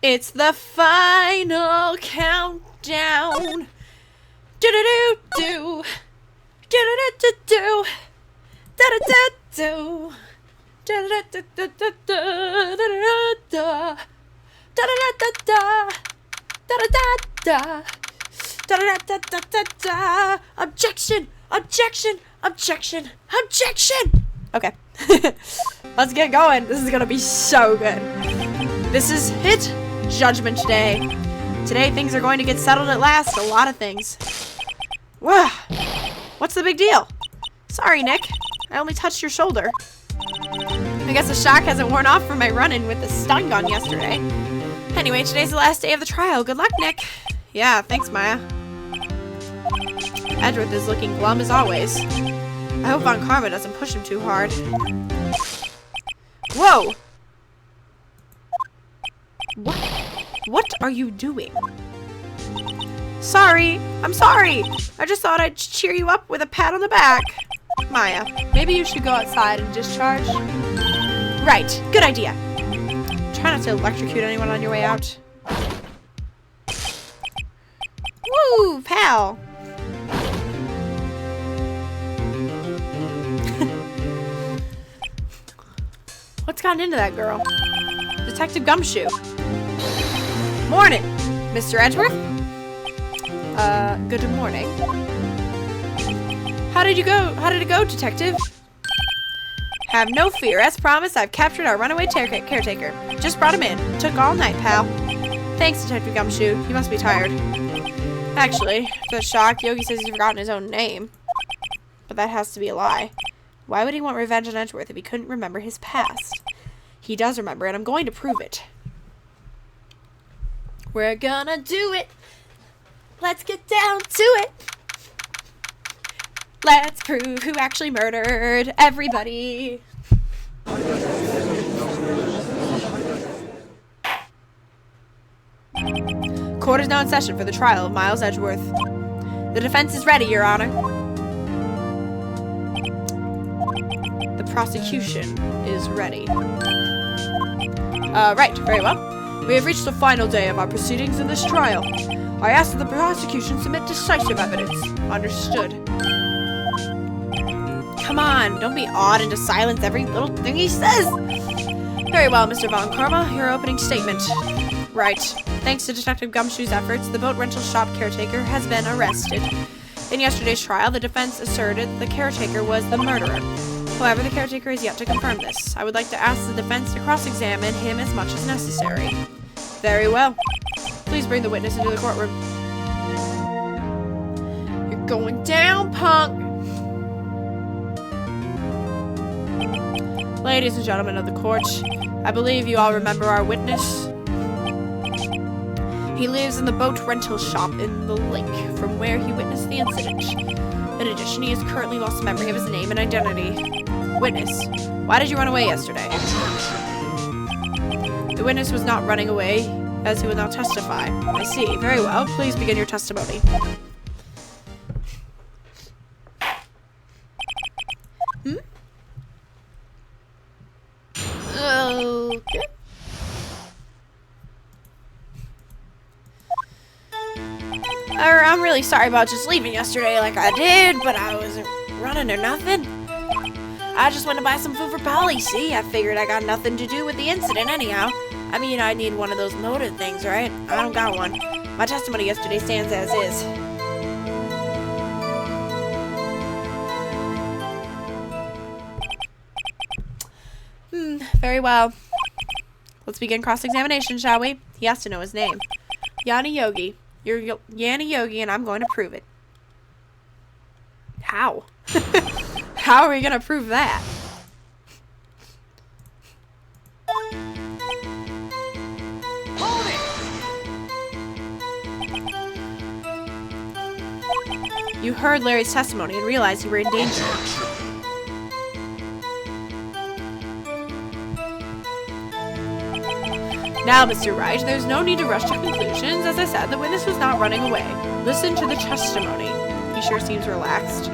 It's the final countdown. Do-do-do-do. Do-do-do-do-do. Da-da-da-do. Da-da-da-da-da-da-da-da-da. Da-da-da-da-da. Da-da-da-da. Da-da-da-da-da-da. Objection! Objection! Objection! Objection! Okay. Let's get going. This is gonna be so good. This is it. Judgment Day. Today things are going to get settled at last. A lot of things. Wow. What's the big deal? Sorry, Nick. I only touched your shoulder. I guess the shock hasn't worn off from my run-in with the stun gun yesterday. Anyway, today's the last day of the trial. Good luck, Nick. Yeah, thanks, Maya. Edgeworth is looking glum as always. I hope Von Karma doesn't push him too hard. Whoa! What are you doing? Sorry! I'm sorry! I just thought I'd cheer you up with a pat on the back. Maya, maybe you should go outside and discharge? Right, good idea. Try not to electrocute anyone on your way out. Woo, pal! What's gotten into that girl? Detective Gumshoe. Morning, Mr. Edgeworth. Good morning. How did it go, Detective? Have no fear. As promised, I've captured our runaway caretaker. Just brought him in. Took all night, pal. Thanks, Detective Gumshoe. You must be tired. Actually, for the shock, Yogi says he's forgotten his own name. But that has to be a lie. Why would he want revenge on Edgeworth if he couldn't remember his past? He does remember, and I'm going to prove it. We're gonna do it. Let's get down to it. Let's prove who actually murdered everybody. Court is now in session for the trial of Miles Edgeworth. The defense is ready, Your Honor. The prosecution is ready. Right, very well. We have reached the final day of our proceedings in this trial. I ask that the prosecution submit decisive evidence. Understood. Come on, don't be awed into silence every little thing he says. Very well, Mr. Von Karma, your opening statement. Right. Thanks to Detective Gumshoe's efforts, the boat rental shop caretaker has been arrested. In yesterday's trial, the defense asserted the caretaker was the murderer. However, the caretaker is yet to confirm this. I would like to ask the defense to cross-examine him as much as necessary. Very well. Please bring the witness into the courtroom. You're going down, punk! Ladies and gentlemen of the court, I believe you all remember our witness. He lives in the boat rental shop in the lake from where he witnessed the incident. In addition, he has currently lost memory of his name and identity. Witness, why did you run away yesterday? The witness was not running away, as he will now testify. I see. Very well. Please begin your testimony. Okay. I'm really sorry about just leaving yesterday like I did, but I wasn't running or nothing. I just went to buy some food for Polly, see? I figured I got nothing to do with the incident anyhow. I mean, I need one of those motive things, right? I don't got one. My testimony yesterday stands as is. Very well. Let's begin cross-examination, shall we? He has to know his name. Yanni Yogi. You're Yanni Yogi, and I'm going to prove it. How? How are we going to prove that? Hold it! You heard Larry's testimony and realized you were in danger. Now, Mr. Wright, there's no need to rush to conclusions. As I said, the witness was not running away. Listen to the testimony. He sure seems relaxed.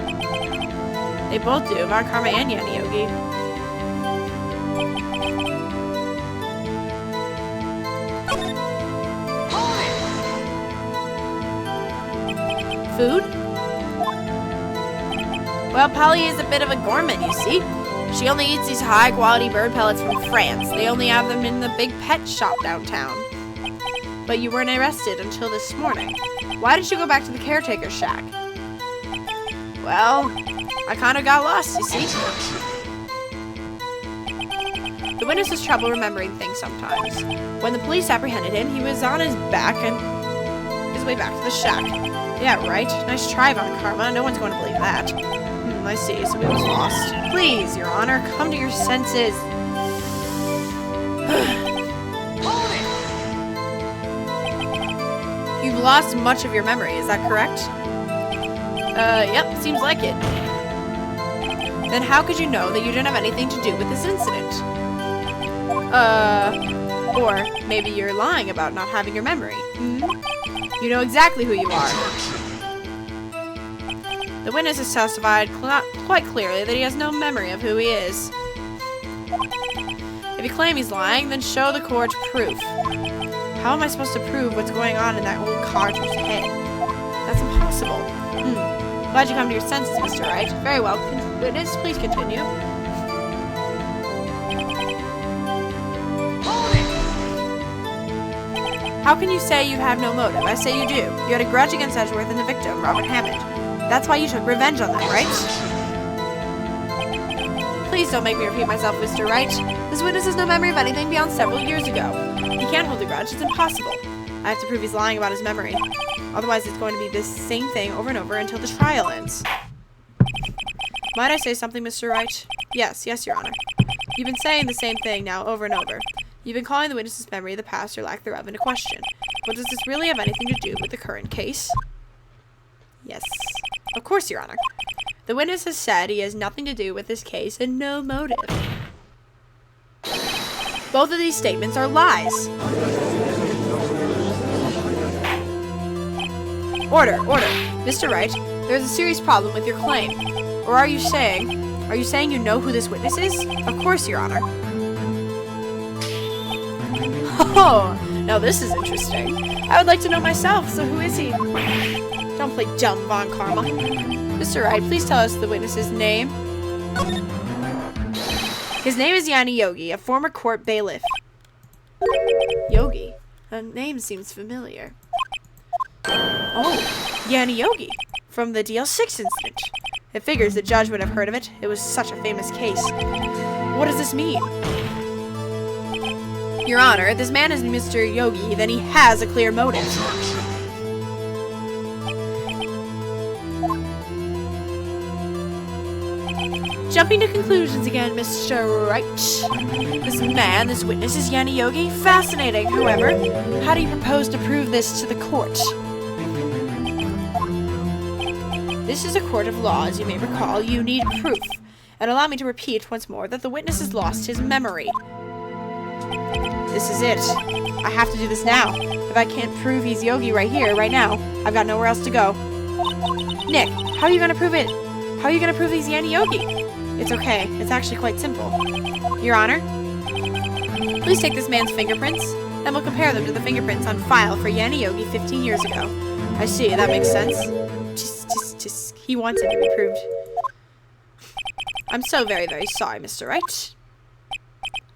They both do, Von Karma and Yanni Yogi. food? Well, Polly is a bit of a gourmet, you see. She only eats these high-quality bird pellets from France. They only have them in the big pet shop downtown. But you weren't arrested until this morning. Why did you go back to the caretaker's shack? Well, I kind of got lost, you see. The witness has trouble remembering things sometimes. When the police apprehended him, he was on his back and his way back to the shack. Yeah, right. Nice try, Von Karma. No one's going to believe that. I see. So he was lost. Please, Your Honor, come to your senses. Hold it! You've lost much of your memory, is that correct? Yep, seems like it. Then how could you know that you didn't have anything to do with this incident? Or maybe you're lying about not having your memory. Hmm? You know exactly who you are. The witness has testified quite clearly that he has no memory of who he is. If you claim he's lying, then show the court proof. How am I supposed to prove what's going on in that old codger's head? That's impossible. Glad you come to your senses, Mr. Wright. Very well. Witness, please continue. Hold it! How can you say you have no motive? I say you do. You had a grudge against Edgeworth and the victim, Robert Hammond. That's why you took revenge on them, right? Please don't make me repeat myself, Mr. Wright. This witness has no memory of anything beyond several years ago. He can't hold a grudge. It's impossible. I have to prove he's lying about his memory. Otherwise, it's going to be the same thing over and over until the trial ends. Might I say something, Mr. Wright? Yes, Your Honor. You've been saying the same thing now over and over. You've been calling the witness's memory of the past or lack thereof into question. But does this really have anything to do with the current case? Yes. Of course, Your Honor. The witness has said he has nothing to do with this case and no motive. Both of these statements are lies. Order. Mr. Wright, there's a serious problem with your claim. Or are you saying you know who this witness is? Of course, Your Honor. Oh, now this is interesting. I would like to know myself, so who is he? Don't play dumb, Von Karma. Mr. Wright, please tell us the witness's name. His name is Yanni Yogi, a former court bailiff. Yogi? The name seems familiar. Oh, Yanni Yogi, from the DL6 incident. It figures the judge would have heard of it. It was such a famous case. What does this mean? Your Honor, if this man is Mr. Yogi, then he has a clear motive. Jumping to conclusions again, Mr. Wright. This witness is Yanni Yogi. Fascinating. However, how do you propose to prove this to the court? This is a court of law, as you may recall. You need proof. And allow me to repeat once more that the witness has lost his memory. This is it. I have to do this now. If I can't prove he's Yogi right here, right now, I've got nowhere else to go. Nick, how are you going to prove it? How are you going to prove he's Yanni Yogi? It's okay. It's actually quite simple. Your Honor, please take this man's fingerprints, and we'll compare them to the fingerprints on file for Yanni Yogi 15 years ago. I see. That makes sense. He wants it to be proved. I'm so very, very sorry, Mr. Wright.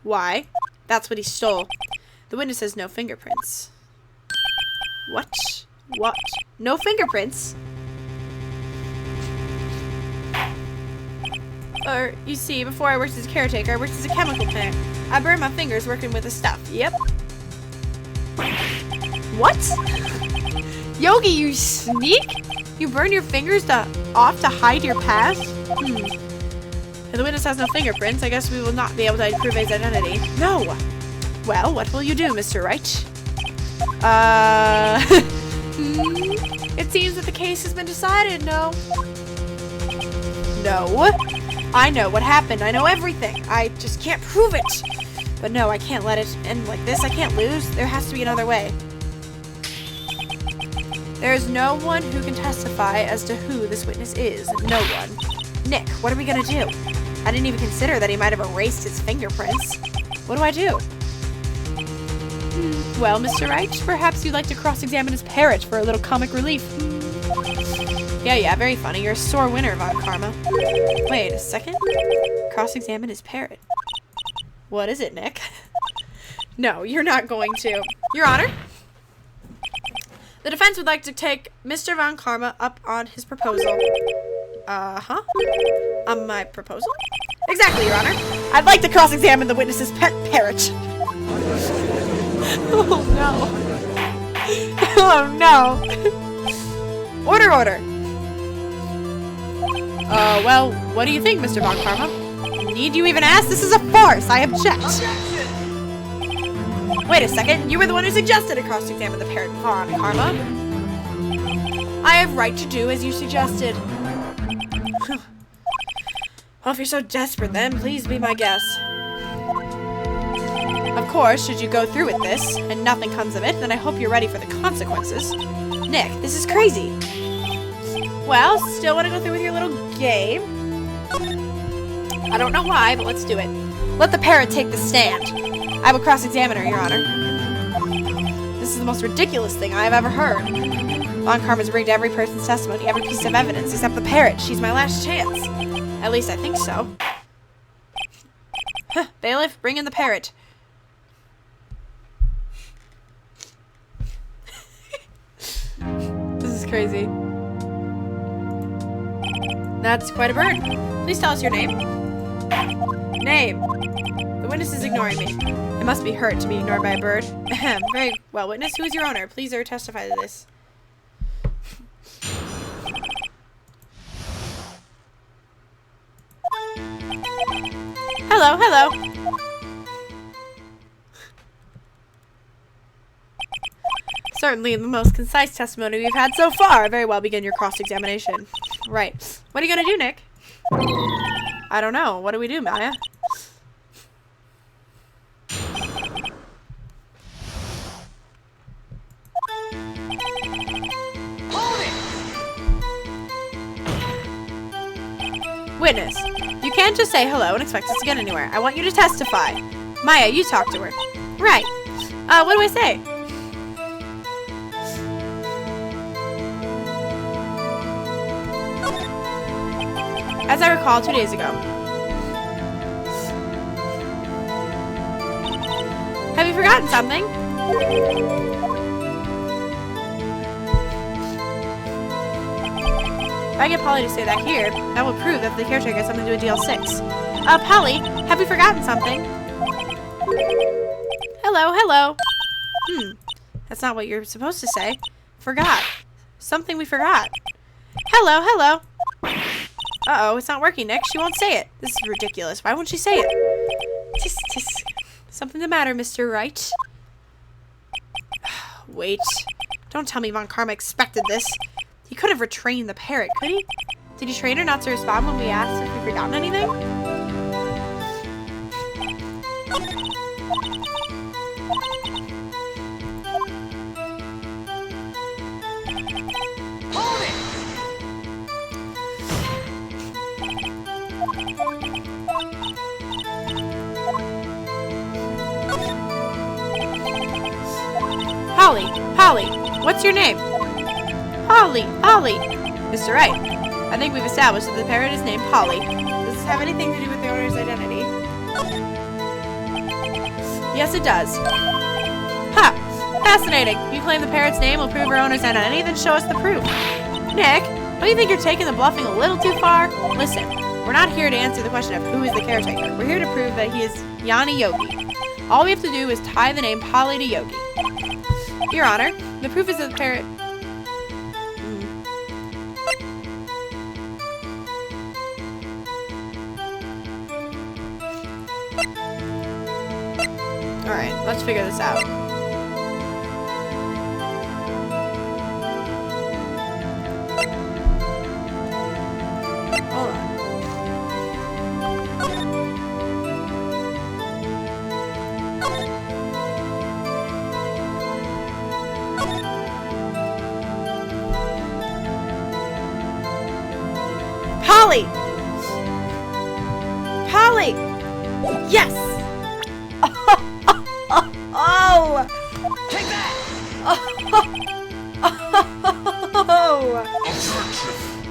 Why? That's what he stole. The witness has no fingerprints. What? What? No fingerprints? You see, before I worked as a caretaker, I worked as a chemical plant. I burned my fingers working with the stuff. Yep. What? Yogi, you sneak? You burn your fingers off to hide your past? If the witness has no fingerprints, I guess we will not be able to prove his identity. No! Well, what will you do, Mr. Wright? It seems that the case has been decided, no? No. I know what happened. I know everything. I just can't prove it. But no, I can't let it end like this. I can't lose. There has to be another way. There is no one who can testify as to who this witness is. No one. Nick, what are we gonna do? I didn't even consider that he might have erased his fingerprints. What do I do? Well, Mr. Wright, perhaps you'd like to cross-examine his parrot for a little comic relief. Yeah, very funny. You're a sore winner, Von Karma. Wait a second. Cross-examine his parrot. What is it, Nick? No, you're not going to. Your Honor, the defense would like to take Mr. Von Karma up on his proposal. Uh-huh. On my proposal? Exactly, Your Honor. I'd like to cross-examine the witness's pet parrot. Oh, no. Oh, no. Order. Well, what do you think, Mr. Von Karma? Need you even ask? This is a farce. I object. Objection! Wait a second. You were the one who suggested to cross-examine the parrot, Von Karma. I have right to do as you suggested. Well, if you're so desperate then, please be my guest. Of course, should you go through with this, and nothing comes of it, then I hope you're ready for the consequences. Nick, this is crazy. Well, still want to go through with your little game? I don't know why, but let's do it. Let the parrot take the stand. I will cross-examine her, Your Honor. This is the most ridiculous thing I have ever heard. Von Karma's rigged every person's testimony, every piece of evidence, except the parrot. She's my last chance. At least I think so. Huh, bailiff, bring in the parrot. This is crazy. That's quite a bird. Please tell us your name. Name. The witness is ignoring me. It must be hurt to be ignored by a bird. Very well, witness. Who is your owner? Please testify to this. Hello. Certainly the most concise testimony we've had so far. Very well, begin your cross-examination. Right. What are you gonna do, Nick? I don't know. What do we do, Maya? Hold it! Witness, you can't just say hello and expect us to get anywhere. I want you to testify. Maya, you talk to her. Right. What do I say? As I recall, 2 days ago. Have you forgotten something? If I get Polly to say that here, that will prove that the caretaker has something to do with DL6. Polly, have we forgotten something? Hello. That's not what you're supposed to say. Forgot. Something we forgot. Hello. Uh-oh, it's not working, Nick. She won't say it. This is ridiculous. Why won't she say it? Tis. Something the matter, Mr. Wright? Wait. Don't tell me Von Karma expected this. He could have retrained the parrot, could he? Did he train her not to respond when we asked if we'd forgotten anything? Hold it! Polly, what's your name? Polly. Mr. Wright, I think we've established that the parrot is named Polly. Does this have anything to do with the owner's identity? Yes, it does. Ha! Fascinating. You claim the parrot's name will prove her owner's identity, then show us the proof. Nick, don't you think you're taking the bluffing a little too far? Listen, we're not here to answer the question of who is the caretaker. We're here to prove that he is Yanni Yogi. All we have to do is tie the name Polly to Yogi. Your Honor, the proof is that the parrot... Alright, let's figure this out. Hold on. Polly! Yes! Oh! Take that! Oh! Objection!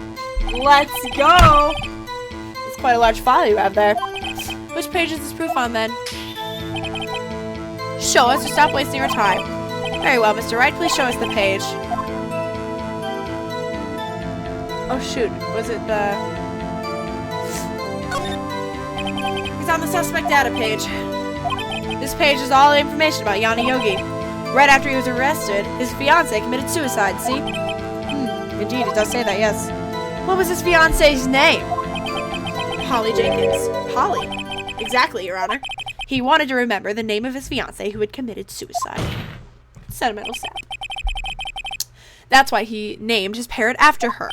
Let's go! It's quite a large file you have there. Which page is this proof on, then? Show us, or stop wasting our time. Very well, Mr. Wright, please show us the page. Oh, shoot. Was it the... He's on the suspect data page. This page is all the information about Yanni Yogi. Right after he was arrested, his fiancée committed suicide, see? Indeed, it does say that, yes. What was his fiancée's name? Polly Jenkins. Polly? Exactly, Your Honor. He wanted to remember the name of his fiancée who had committed suicide. Sentimental sap. That's why he named his parrot after her.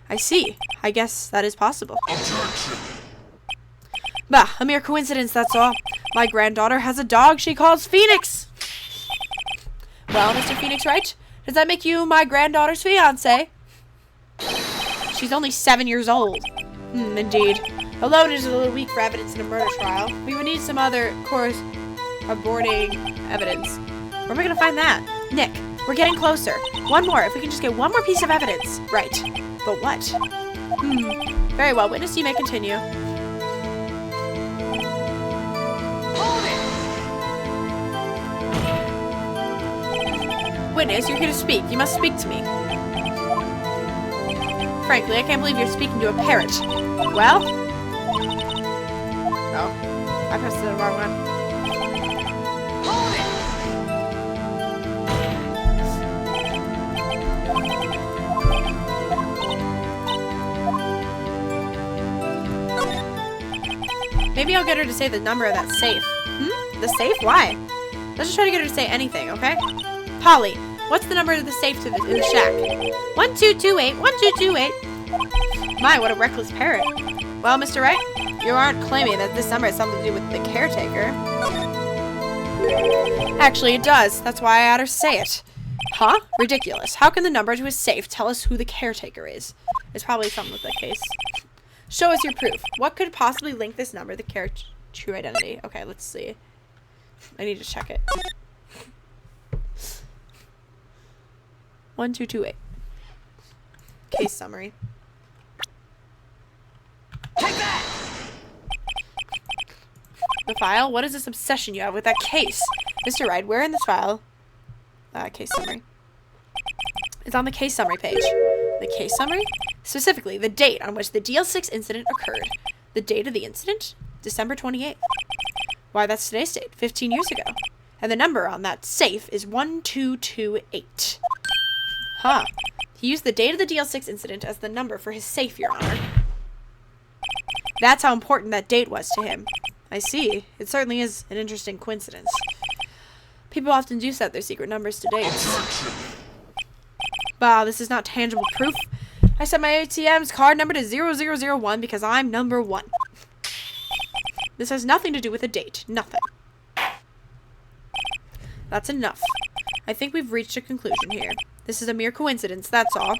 I see. I guess that is possible. Objection. Bah, a mere coincidence, that's all. My granddaughter has a dog she calls Phoenix. Well, Mr. Phoenix Wright, does that make you my granddaughter's fiancé? She's only 7 years old. Indeed. Alone is a little weak for evidence in a murder trial. We would need some other corroborating evidence. Where am I gonna find that? Nick, we're getting closer. One more, if we can just get one more piece of evidence. Right. But what? Very well, witness, you may continue. Hold it! Witness, you're here to speak. You must speak to me. Frankly, I can't believe you're speaking to a parrot. Well? Oh. I pressed the wrong one. Hold it! Maybe I'll get her to say the number of that safe. The safe? Why? Let's just try to get her to say anything, okay? Polly, what's the number of the safe in the shack? 1228, 1228. My, what a reckless parrot. Well, Mr. Wright, you aren't claiming that this number has something to do with the caretaker. Actually, it does. That's why I had her say it. Huh? Ridiculous. How can the number to his safe tell us who the caretaker is? It's probably something with that case. Show us your proof. What could possibly link this number to the character's true identity? Okay, let's see. I need to check it. 1228. Case summary. Take that! The file? What is this obsession you have with that case? Mr. Wright, where in this file? Case summary. It's on the case summary page. The case summary? Specifically, the date on which the DL6 incident occurred. The date of the incident? December 28th. Why, that's today's date, 15 years ago. And the number on that safe is 1228. Huh. He used the date of the DL6 incident as the number for his safe, Your Honor. That's how important that date was to him. I see. It certainly is an interesting coincidence. People often do set their secret numbers to dates. Bah, this is not tangible proof. I set my ATM's card number to 0001 because I'm number 1. This has nothing to do with a date. Nothing. That's enough. I think we've reached a conclusion here. This is a mere coincidence, that's all.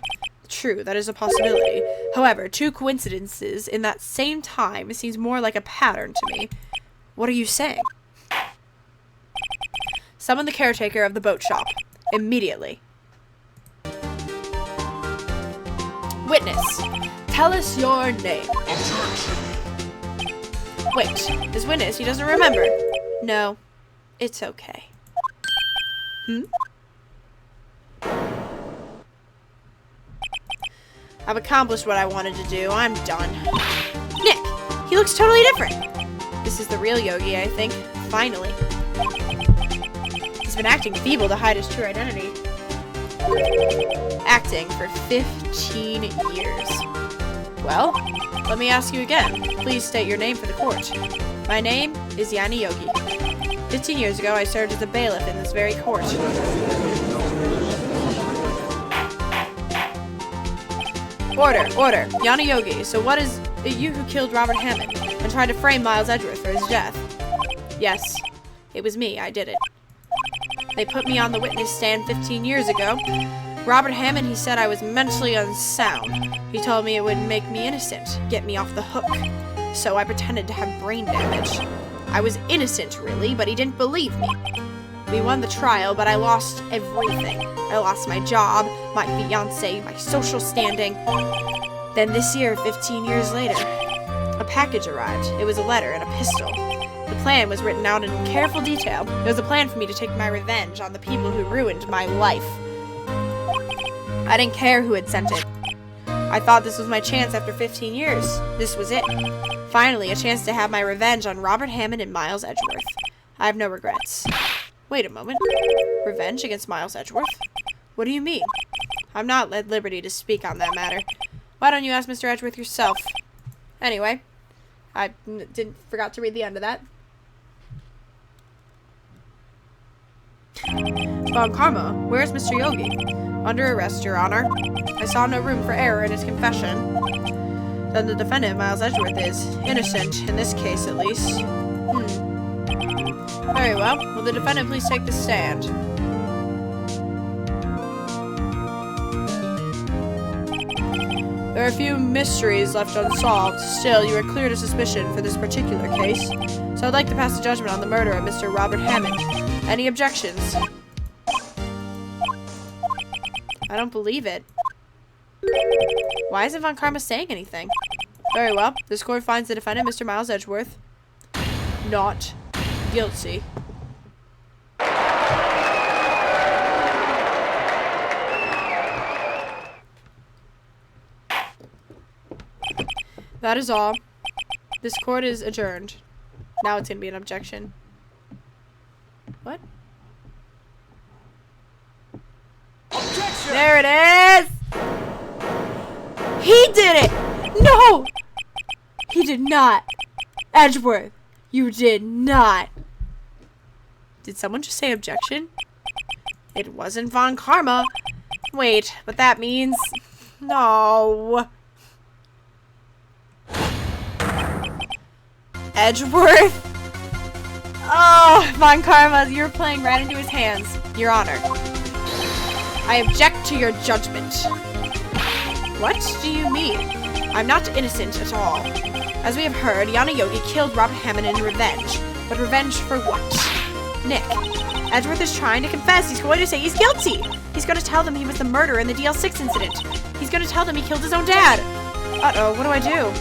True, that is a possibility. However, 2 coincidences in that same time seems more like a pattern to me. What are you saying? Summon the caretaker of the boat shop. Immediately. Witness, tell us your name. Wait, this witness, he doesn't remember. No, it's okay. I've accomplished what I wanted to do. I'm done. Nick, he looks totally different. This is the real Yogi, I think. Finally. He's been acting feeble to hide his true identity. Acting for 15 years. Well, let me ask you again. Please state your name for the court. My name is Yanni Yogi. 15 years ago, I served as a bailiff in this very court. Order, order. Yanni Yogi, so what is it you who killed Robert Hammond and tried to frame Miles Edgeworth for his death? Yes, it was me. I did it. They put me on the witness stand 15 years ago. Robert Hammond, he said I was mentally unsound. He told me it would make me innocent, get me off the hook. So I pretended to have brain damage. I was innocent, really, but he didn't believe me. We won the trial, but I lost everything. I lost my job, my fiancé, my social standing. Then this year, 15 years later, a package arrived. It was a letter and a pistol. The plan was written out in careful detail. It was a plan for me to take my revenge on the people who ruined my life. I didn't care who had sent it. I thought this was my chance after 15 years. This was it. Finally, a chance to have my revenge on Robert Hammond and Miles Edgeworth. I have no regrets. Wait a moment. Revenge against Miles Edgeworth? What do you mean? I'm not at liberty to speak on that matter. Why don't you ask Mr. Edgeworth yourself? Anyway, I forgot to read the end of that. Von Karma, where's Mr. Yogi? Under arrest, Your Honor. I saw no room for error in his confession. Then the defendant, Miles Edgeworth, is innocent, in this case at least. Very well. Will the defendant please take the stand? There are a few mysteries left unsolved. Still, you are clear to suspicion for this particular case. So I'd like to pass a judgment on the murder of Mr. Robert Hammond. Any objections? I don't believe it. Why isn't Von Karma saying anything? Very well. This court finds the defendant, Mr. Miles Edgeworth, not guilty. That is all. This court is adjourned. Now it's going to be an objection. What? Objection! There it is! He did it! No! He did not. Edgeworth, you did not. Did someone just say objection? It wasn't Von Karma. Wait, but that means... No. Edgeworth? Oh, Von Karma, you're playing right into his hands. Your Honor. I object to your judgment. What do you mean? I'm not innocent at all. As we have heard, Yana Yogi killed Robert Hammond in revenge. But revenge for what? Nick, Edgeworth is trying to confess. He's going to say he's guilty. He's going to tell them he was the murderer in the DL6 incident. He's going to tell them he killed his own dad. Uh-oh, what do I do?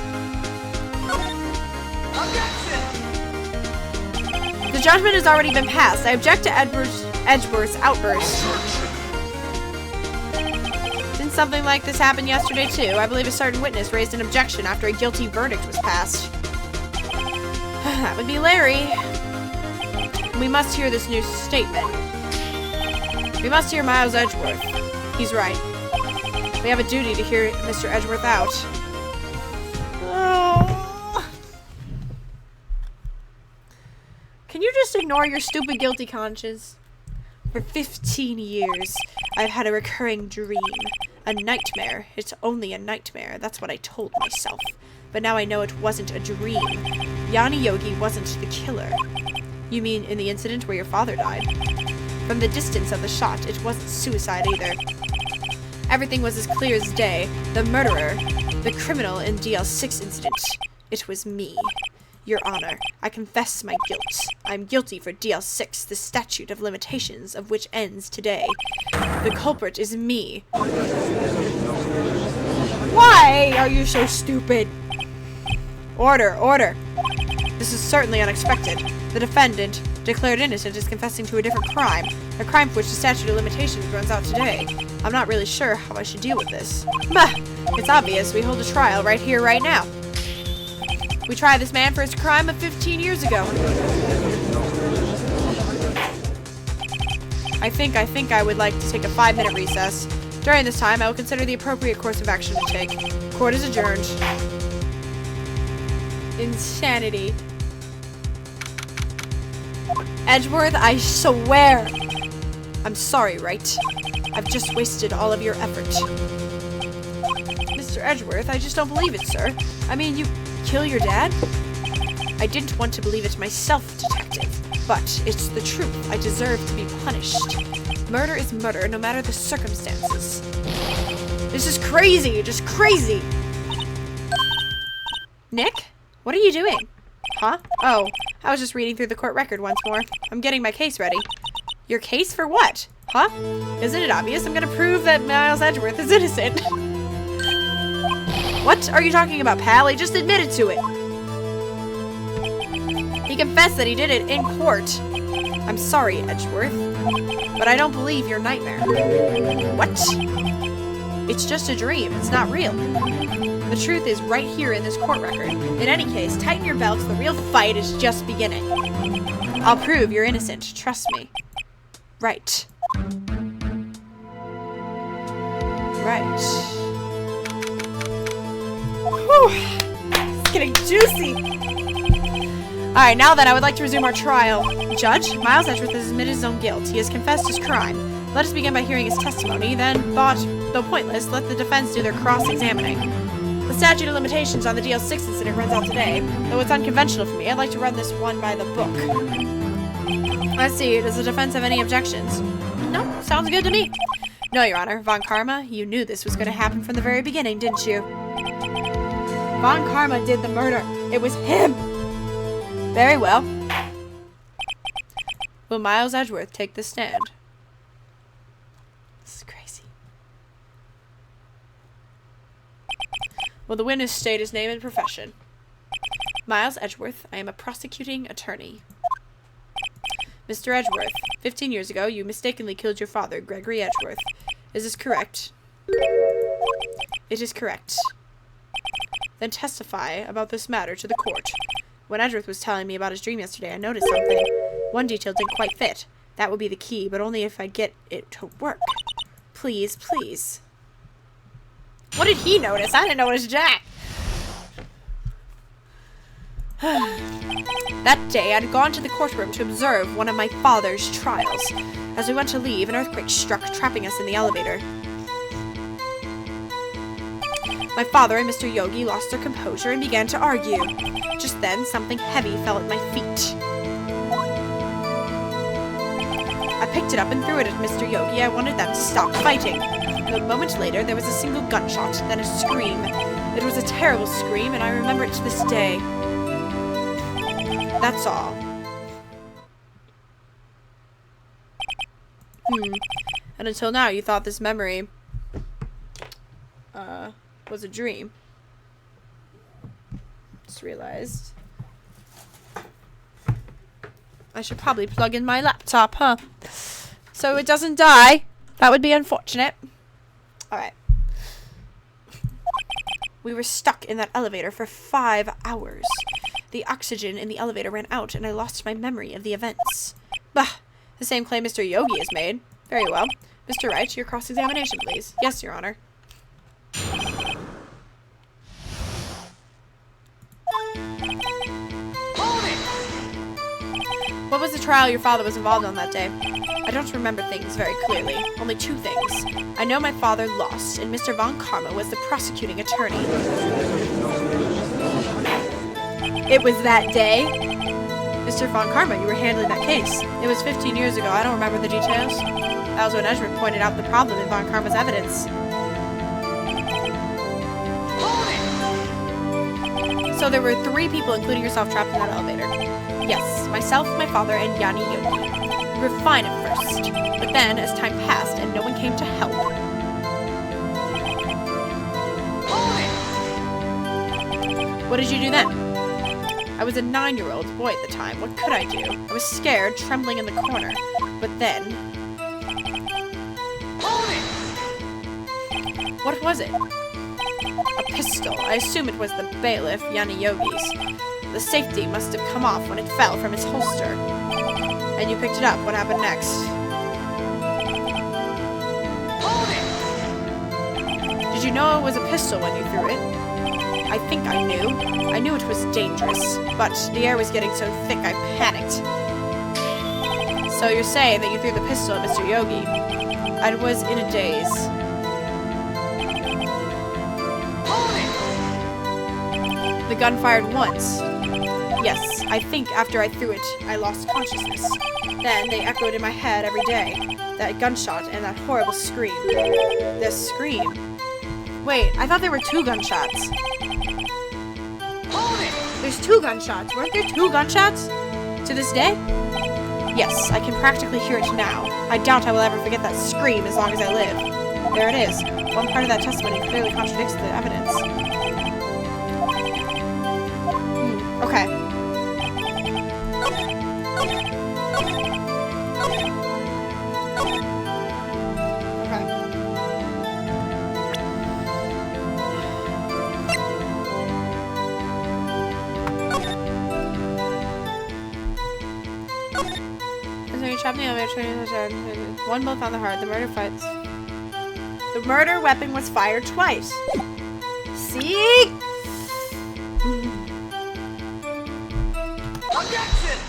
Objection! The judgment has already been passed. I object to Edgeworth's outburst. Didn't something like this happen yesterday too? I believe a certain witness raised an objection after a guilty verdict was passed. That would be Larry. We must hear this new statement. We must hear Miles Edgeworth. He's right. We have a duty to hear Mr. Edgeworth out. Oh. Can you just ignore your stupid guilty conscience? For 15 years, I've had a recurring dream. A nightmare. It's only a nightmare. That's what I told myself. But now I know it wasn't a dream. Yana Yogi wasn't the killer. You mean in the incident where your father died? From the distance of the shot, it wasn't suicide either. Everything was as clear as day. The murderer, the criminal in DL6 incident. It was me. Your Honor, I confess my guilt. I'm guilty for DL6, the statute of limitations of which ends today. The culprit is me. Why are you so stupid? Order, order. This is certainly unexpected. The defendant, declared innocent, is confessing to a different crime. A crime for which the statute of limitations runs out today. I'm not really sure how I should deal with this. Bah! It's obvious. We hold a trial right here, right now. We tried this man for his crime of 15 years ago. I think I would like to take a 5-minute recess. During this time, I will consider the appropriate course of action to take. Court is adjourned. Insanity. Edgeworth, I swear. I'm sorry, right? I've just wasted all of your effort. Mr. Edgeworth, I just don't believe it, sir. I mean, you kill your dad? I didn't want to believe it myself, detective. But it's the truth. I deserve to be punished. Murder is murder, no matter the circumstances. This is crazy, just crazy. Nick? What are you doing? Huh? Oh, I was just reading through the court record once more. I'm getting my case ready. Your case for what? Huh? Isn't it obvious? I'm gonna prove that Miles Edgeworth is innocent. What are you talking about, pal? He just admitted to it. He confessed that he did it in court. I'm sorry, Edgeworth, but I don't believe your nightmare. What? It's just a dream. It's not real. The truth is right here in this court record. In any case, tighten your belts. The real fight is just beginning. I'll prove you're innocent. Trust me. Right. Right. Whew. It's getting juicy. Alright, now then, I would like to resume our trial. Judge, Miles Edgeworth has admitted his own guilt. He has confessed his crime. Let us begin by hearing his testimony, then, though pointless, let the defense do their cross-examining. The statute of limitations on the DL6 incident runs out today. Though it's unconventional for me, I'd like to run this one by the book. Let's see, does the defense have any objections? No, sounds good to me. No, Your Honor. Von Karma, you knew this was going to happen from the very beginning, didn't you? Von Karma did the murder. It was him. Very well. Will Miles Edgeworth take the stand? This is crazy. Will the witness state his name and profession? Miles Edgeworth, I am a prosecuting attorney. Mr. Edgeworth, 15 years ago, you mistakenly killed your father, Gregory Edgeworth. Is this correct? It is correct. Then testify about this matter to the court. When Edgeworth was telling me about his dream yesterday, I noticed something. One detail didn't quite fit. That would be the key, but only if I get it to work. Please, please. What did he notice? I didn't notice jack. That day, I'd gone to the courtroom to observe one of my father's trials. As we went to leave, an earthquake struck, trapping us in the elevator. My father and Mr. Yogi lost their composure and began to argue. Just then, something heavy fell at my feet. I picked it up and threw it at Mr. Yogi. I wanted them to stop fighting. A moment later, there was a single gunshot, then a scream. It was a terrible scream, and I remember it to this day. That's all. And until now, you thought this memory was a dream. Just realized I should probably plug in my laptop, huh? So it doesn't die. That would be unfortunate. Alright. We were stuck in that elevator for 5 hours. The oxygen in the elevator ran out, and I lost my memory of the events. Bah! The same claim Mr. Yogi has made. Very well. Mr. Wright, your cross-examination, please. Yes, Your Honor. What was the trial your father was involved in that day? I don't remember things very clearly. Only 2 things. I know my father lost, and Mr. Von Karma was the prosecuting attorney. It was that day? Mr. Von Karma, you were handling that case. It was 15 years ago. I don't remember the details. That was when Edgeworth pointed out the problem in Von Karma's evidence. So there were 3 people, including yourself, trapped in that elevator. Yes, myself, my father, and Yanni Yogi. We were fine at first, but then, as time passed and no one came to help... What did you do then? I was a 9-year-old boy at the time. What could I do? I was scared, trembling in the corner. But then... What was it? A pistol. I assume it was the bailiff, Yanni Yogi's. The safety must have come off when it fell from its holster. And you picked it up. What happened next? Did you know it was a pistol when you threw it? I think I knew. I knew it was dangerous, but the air was getting so thick I panicked. So you're saying that you threw the pistol at Mr. Yogi. I was in a daze. The gun fired once. Yes, I think after I threw it, I lost consciousness. Then they echoed in my head every day. That gunshot and that horrible scream. The scream. Wait, I thought there were 2 gunshots. There's 2 gunshots. Weren't there 2 gunshots? To this day? Yes, I can practically hear it now. I doubt I will ever forget that scream as long as I live. There it is. One part of that testimony clearly contradicts the evidence. Okay. Trapped in the elevator. One bullet found the heart. The murder fights. The murder weapon was fired twice. See? Objection!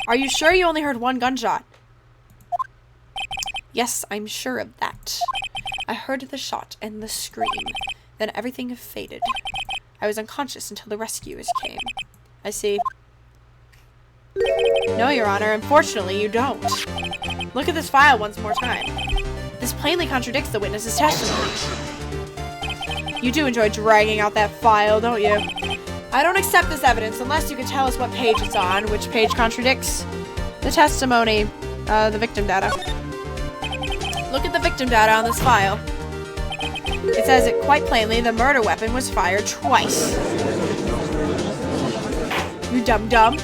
Are you sure you only heard one gunshot? Yes, I'm sure of that. I heard the shot and the scream. Then everything faded. I was unconscious until the rescuers came. I see. No, Your Honor, unfortunately you don't. Look at this file once more time. This plainly contradicts the witness's testimony. You do enjoy dragging out that file, don't you? I don't accept this evidence unless you can tell us what page it's on, which page contradicts the testimony, the victim data. Look at the victim data on this file. It says it quite plainly, the murder weapon was fired twice. You dum-dum.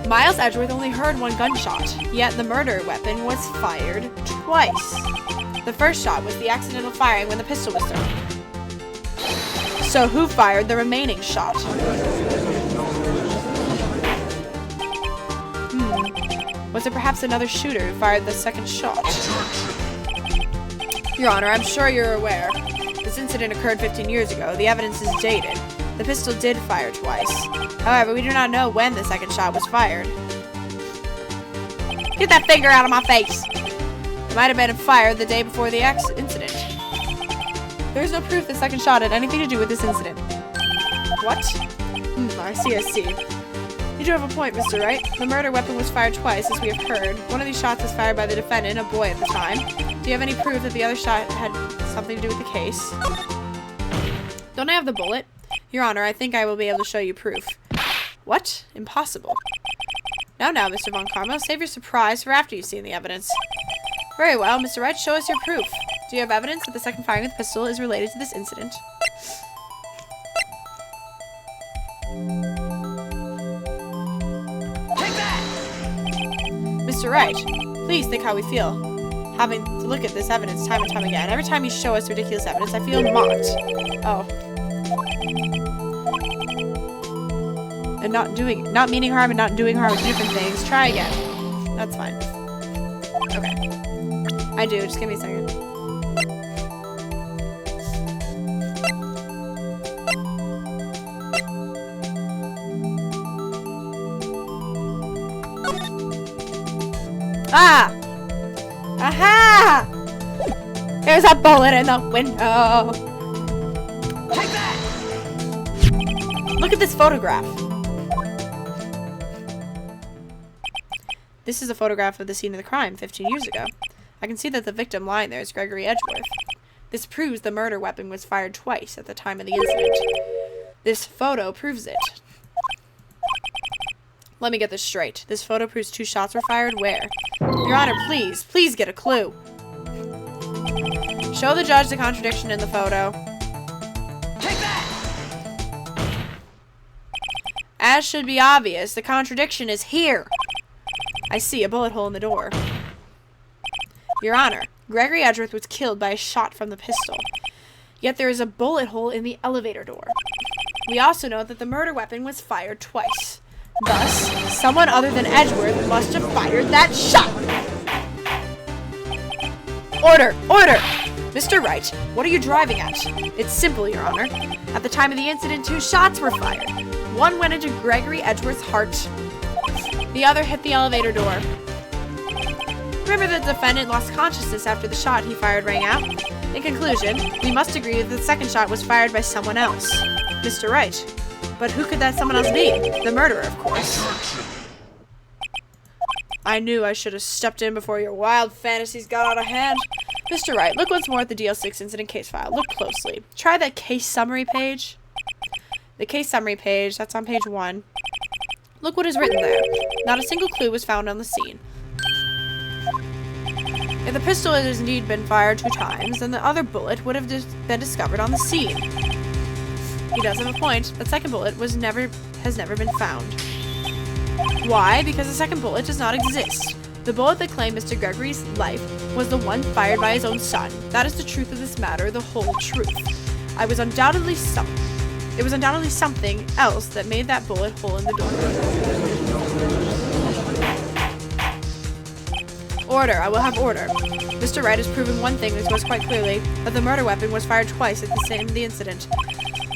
Miles Edgeworth only heard one gunshot, yet the murder weapon was fired twice. The first shot was the accidental firing when the pistol was thrown. So who fired the remaining shot? Was it perhaps another shooter who fired the second shot? Your Honor, I'm sure you're aware. This incident occurred 15 years ago. The evidence is dated. The pistol did fire twice. However, we do not know when the second shot was fired. Get that finger out of my face! It might have been fired the day before the incident. There is no proof the second shot had anything to do with this incident. What? I see. You do have a point, Mr. Wright. The murder weapon was fired twice, as we have heard. One of these shots was fired by the defendant, a boy at the time. Do you have any proof that the other shot had something to do with the case? Don't I have the bullet? Your Honor, I think I will be able to show you proof. What? Impossible. Now, Mr. Von Carmel, save your surprise for after you've seen the evidence. Very well, Mr. Wright, show us your proof. Do you have evidence that the second firing of the pistol is related to this incident? Take that! Mr. Wright, please think how we feel. Having to look at this evidence time and time again. Every time you show us ridiculous evidence, I feel mocked. Oh. And not meaning harm and not doing harm are two different things. Try again. That's fine. Okay. I do, just give me a second. Ah! Aha! There's a bullet in the window. Take that! Look at this photograph. This is a photograph of the scene of the crime 15 years ago. I can see that the victim lying there is Gregory Edgeworth. This proves the murder weapon was fired twice at the time of the incident. This photo proves it. Let me get this straight. This photo proves 2 shots were fired where? Your Honor, please get a clue. Show the judge the contradiction in the photo. Take that! As should be obvious, the contradiction is here. I see a bullet hole in the door. Your Honor, Gregory Edgeworth was killed by a shot from the pistol. Yet there is a bullet hole in the elevator door. We also know that the murder weapon was fired twice. Thus, someone other than Edgeworth must have fired that shot. Order! Mr. Wright, what are you driving at? It's simple, Your Honor. At the time of the incident, 2 shots were fired. One went into Gregory Edgeworth's heart. The other hit the elevator door. Remember the defendant lost consciousness after the shot he fired rang out? In conclusion, we must agree that the second shot was fired by someone else. Mr. Wright. But who could that someone else be? The murderer, of course. I knew I should have stepped in before your wild fantasies got out of hand. Mr. Wright, look once more at the DL6 incident case file. Look closely. Try that case summary page. The case summary page, that's on page 1. Look what is written there. Not a single clue was found on the scene. If the pistol has indeed been fired 2 times, then the other bullet would have been discovered on the scene. He does have a point. The second bullet has never been found. Why? Because the second bullet does not exist. The bullet that claimed Mr. Gregory's life was the one fired by his own son. That is the truth of this matter, the whole truth. It was undoubtedly something else that made that bullet hole in the door. Order. I will have order. Mr. Wright has proven one thing to us quite clearly, that the murder weapon was fired twice at the incident.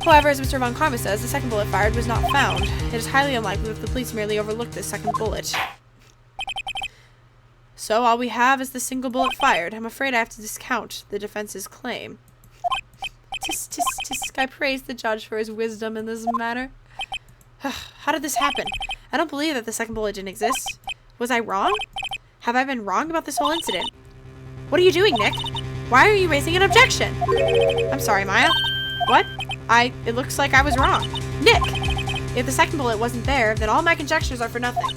However, as Mr. Von Karma says, the second bullet fired was not found. It is highly unlikely that the police merely overlooked this second bullet. So all we have is the single bullet fired. I'm afraid I have to discount the defense's claim. Tisk, tisk, tisk. I praise the judge for his wisdom in this matter. How did this happen? I don't believe that the second bullet didn't exist. Was I wrong? Have I been wrong about this whole incident? What are you doing, Nick? Why are you raising an objection? I'm sorry, Maya. What? It looks like I was wrong. Nick! If the second bullet wasn't there, then all my conjectures are for nothing.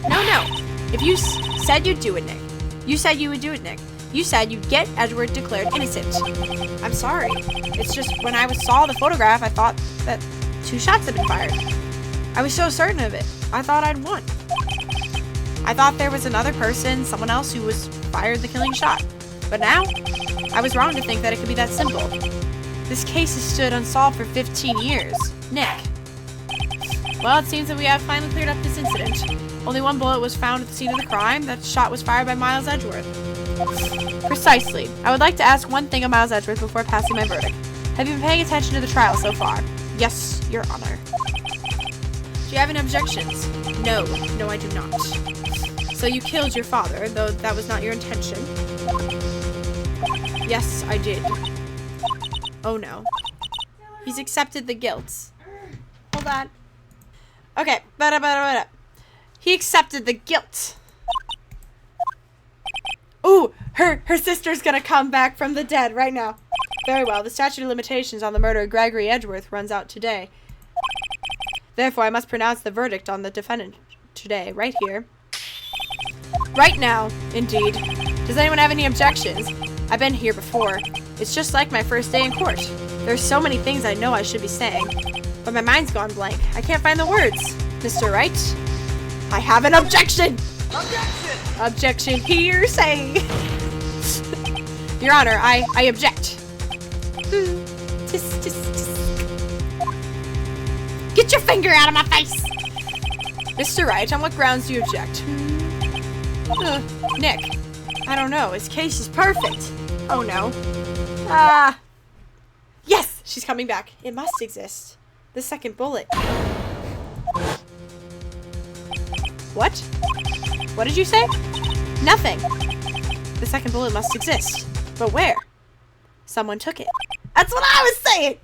No. If you said you'd do it, Nick. You said you would do it, Nick. You said you'd get Edward declared innocent. I'm sorry. It's just when I saw the photograph, I thought that 2 shots had been fired. I was so certain of it. I thought I'd won. I thought there was another person, someone else who fired the killing shot. But now, I was wrong to think that it could be that simple. This case has stood unsolved for 15 years. Nick. Well, it seems that we have finally cleared up this incident. Only 1 bullet was found at the scene of the crime. That shot was fired by Miles Edgeworth. Precisely. I would like to ask one thing of Miles Edgeworth before passing my verdict. Have you been paying attention to the trial so far? Yes, Your Honor. Do you have any objections? No, I do not. So you killed your father, though that was not your intention? Yes, I did. Oh no. He's accepted the guilt. Hold on. Okay. He accepted the guilt. Ooh, her sister's gonna come back from the dead right now. Very well. The statute of limitations on the murder of Gregory Edgeworth runs out today. Therefore, I must pronounce the verdict on the defendant today, right here. Right now, indeed. Does anyone have any objections? I've been here before. It's just like my first day in court. There's so many things I know I should be saying, but my mind's gone blank. I can't find the words. Mr. Wright? I have an objection! Objection! Objection hearsay! Your Honor, I object. Tisk, tisk, tisk. Get your finger out of my face! Mr. Wright, on what grounds do you object? Nick. I don't know. His case is perfect. Oh no. Yes! She's coming back. It must exist. The second bullet. What? What did you say? Nothing. The second bullet must exist. But where? Someone took it. That's what I was saying!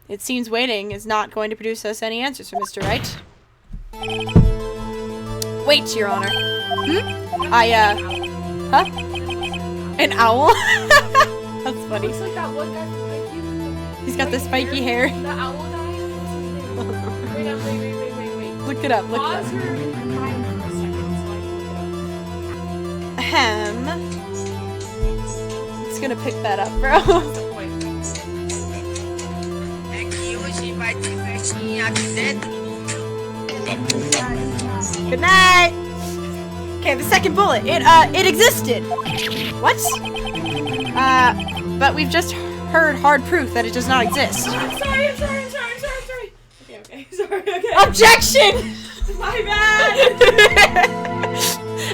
It seems waiting is not going to produce us any answers from Mr. Wright. Wait, Your Honor. Huh? An owl? That's funny. Looks like that one guy from Mikey. He's got the spiky hair. The owl guy? What's his name? Wait. Look it up, look it up. Pause her and find him for a second so I can look it up. It's gonna pick that up, bro. Good night! Okay, the second bullet. It existed! What? But we've just heard hard proof that it does not exist. I'm sorry. Okay. Sorry. Objection! My bad!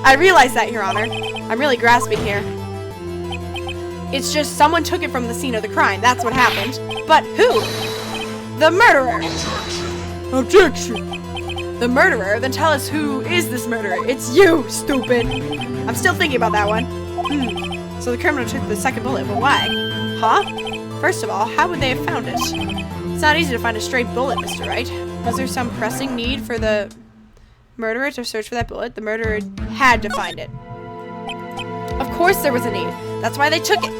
I realize that, Your Honor. I'm really grasping here. It's just someone took it from the scene of the crime. That's what happened. But who? The murderer! Objection! The murderer? Then tell us who is this murderer. It's you, stupid! I'm still thinking about that one. So the criminal took the second bullet, but why? Huh? First of all, how would they have found it? It's not easy to find a stray bullet, Mr. Wright. Was there some pressing need for the murderer to search for that bullet? The murderer had to find it. Of course there was a need. That's why they took it.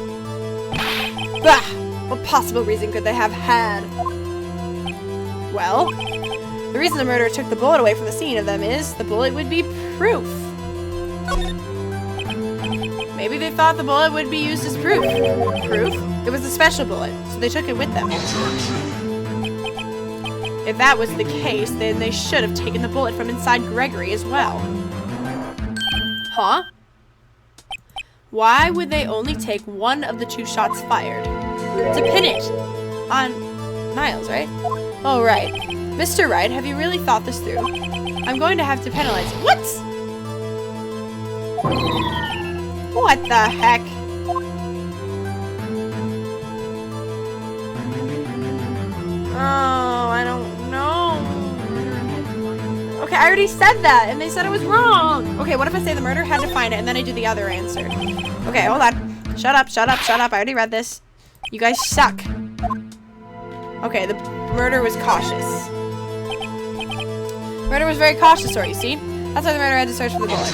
Bah! What possible reason could they have had? Well, the reason the murderer took the bullet away from the scene of them is the bullet would be proof. Maybe they thought the bullet would be used as proof. Proof? It was a special bullet, so they took it with them. If that was the case, then they should have taken the bullet from inside Gregory as well. Huh? Why would they only take one of the 2 shots fired? To pin it on Miles, right? Oh, right. Mr. Wright, have you really thought this through? I'm going to have to penalize you. What? What the heck? Oh, I don't know. Okay, I already said that, and they said it was wrong. Okay, what if I say the murderer had to find it, and then I do the other answer? Okay, hold on. Shut up, shut up, shut up. I already read this. You guys suck. Okay, the murderer was cautious. Murderer was very cautious, sorry, you see? That's why the murderer had to search for the bullet.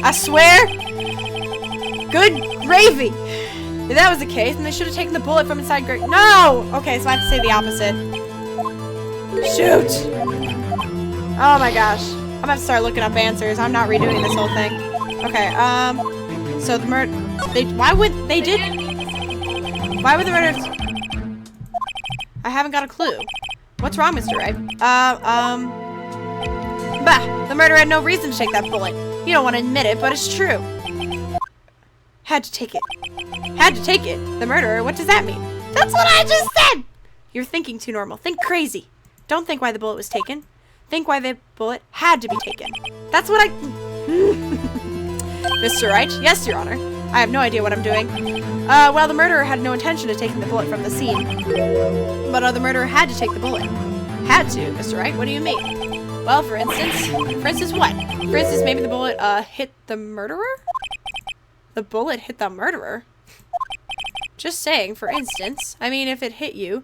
I swear! Good gravy! If that was the case, then they should have taken the bullet from inside Greg. No! Okay, so I have to say the opposite. Shoot! Oh my gosh. I'm gonna have to start looking up answers. I'm not redoing this whole thing. Okay, so the why would the murder... I haven't got a clue. What's wrong, Mr. Wright? Bah! The murderer had no reason to take that bullet. You don't want to admit it, but it's true. Had to take it. Had to take it. The murderer, what does that mean? That's what I just said! You're thinking too normal. Think crazy. Don't think why the bullet was taken. Think why the bullet had to be taken. That's what I... Mr. Wright? Yes, Your Honor. I have no idea what I'm doing. Well, the murderer had no intention of taking the bullet from the scene. But the murderer had to take the bullet. Had to, Mr. Wright? What do you mean? Well, for instance what? For instance, maybe the bullet, hit the murderer? The bullet hit the murderer? Just saying, for instance. I mean, if it hit you,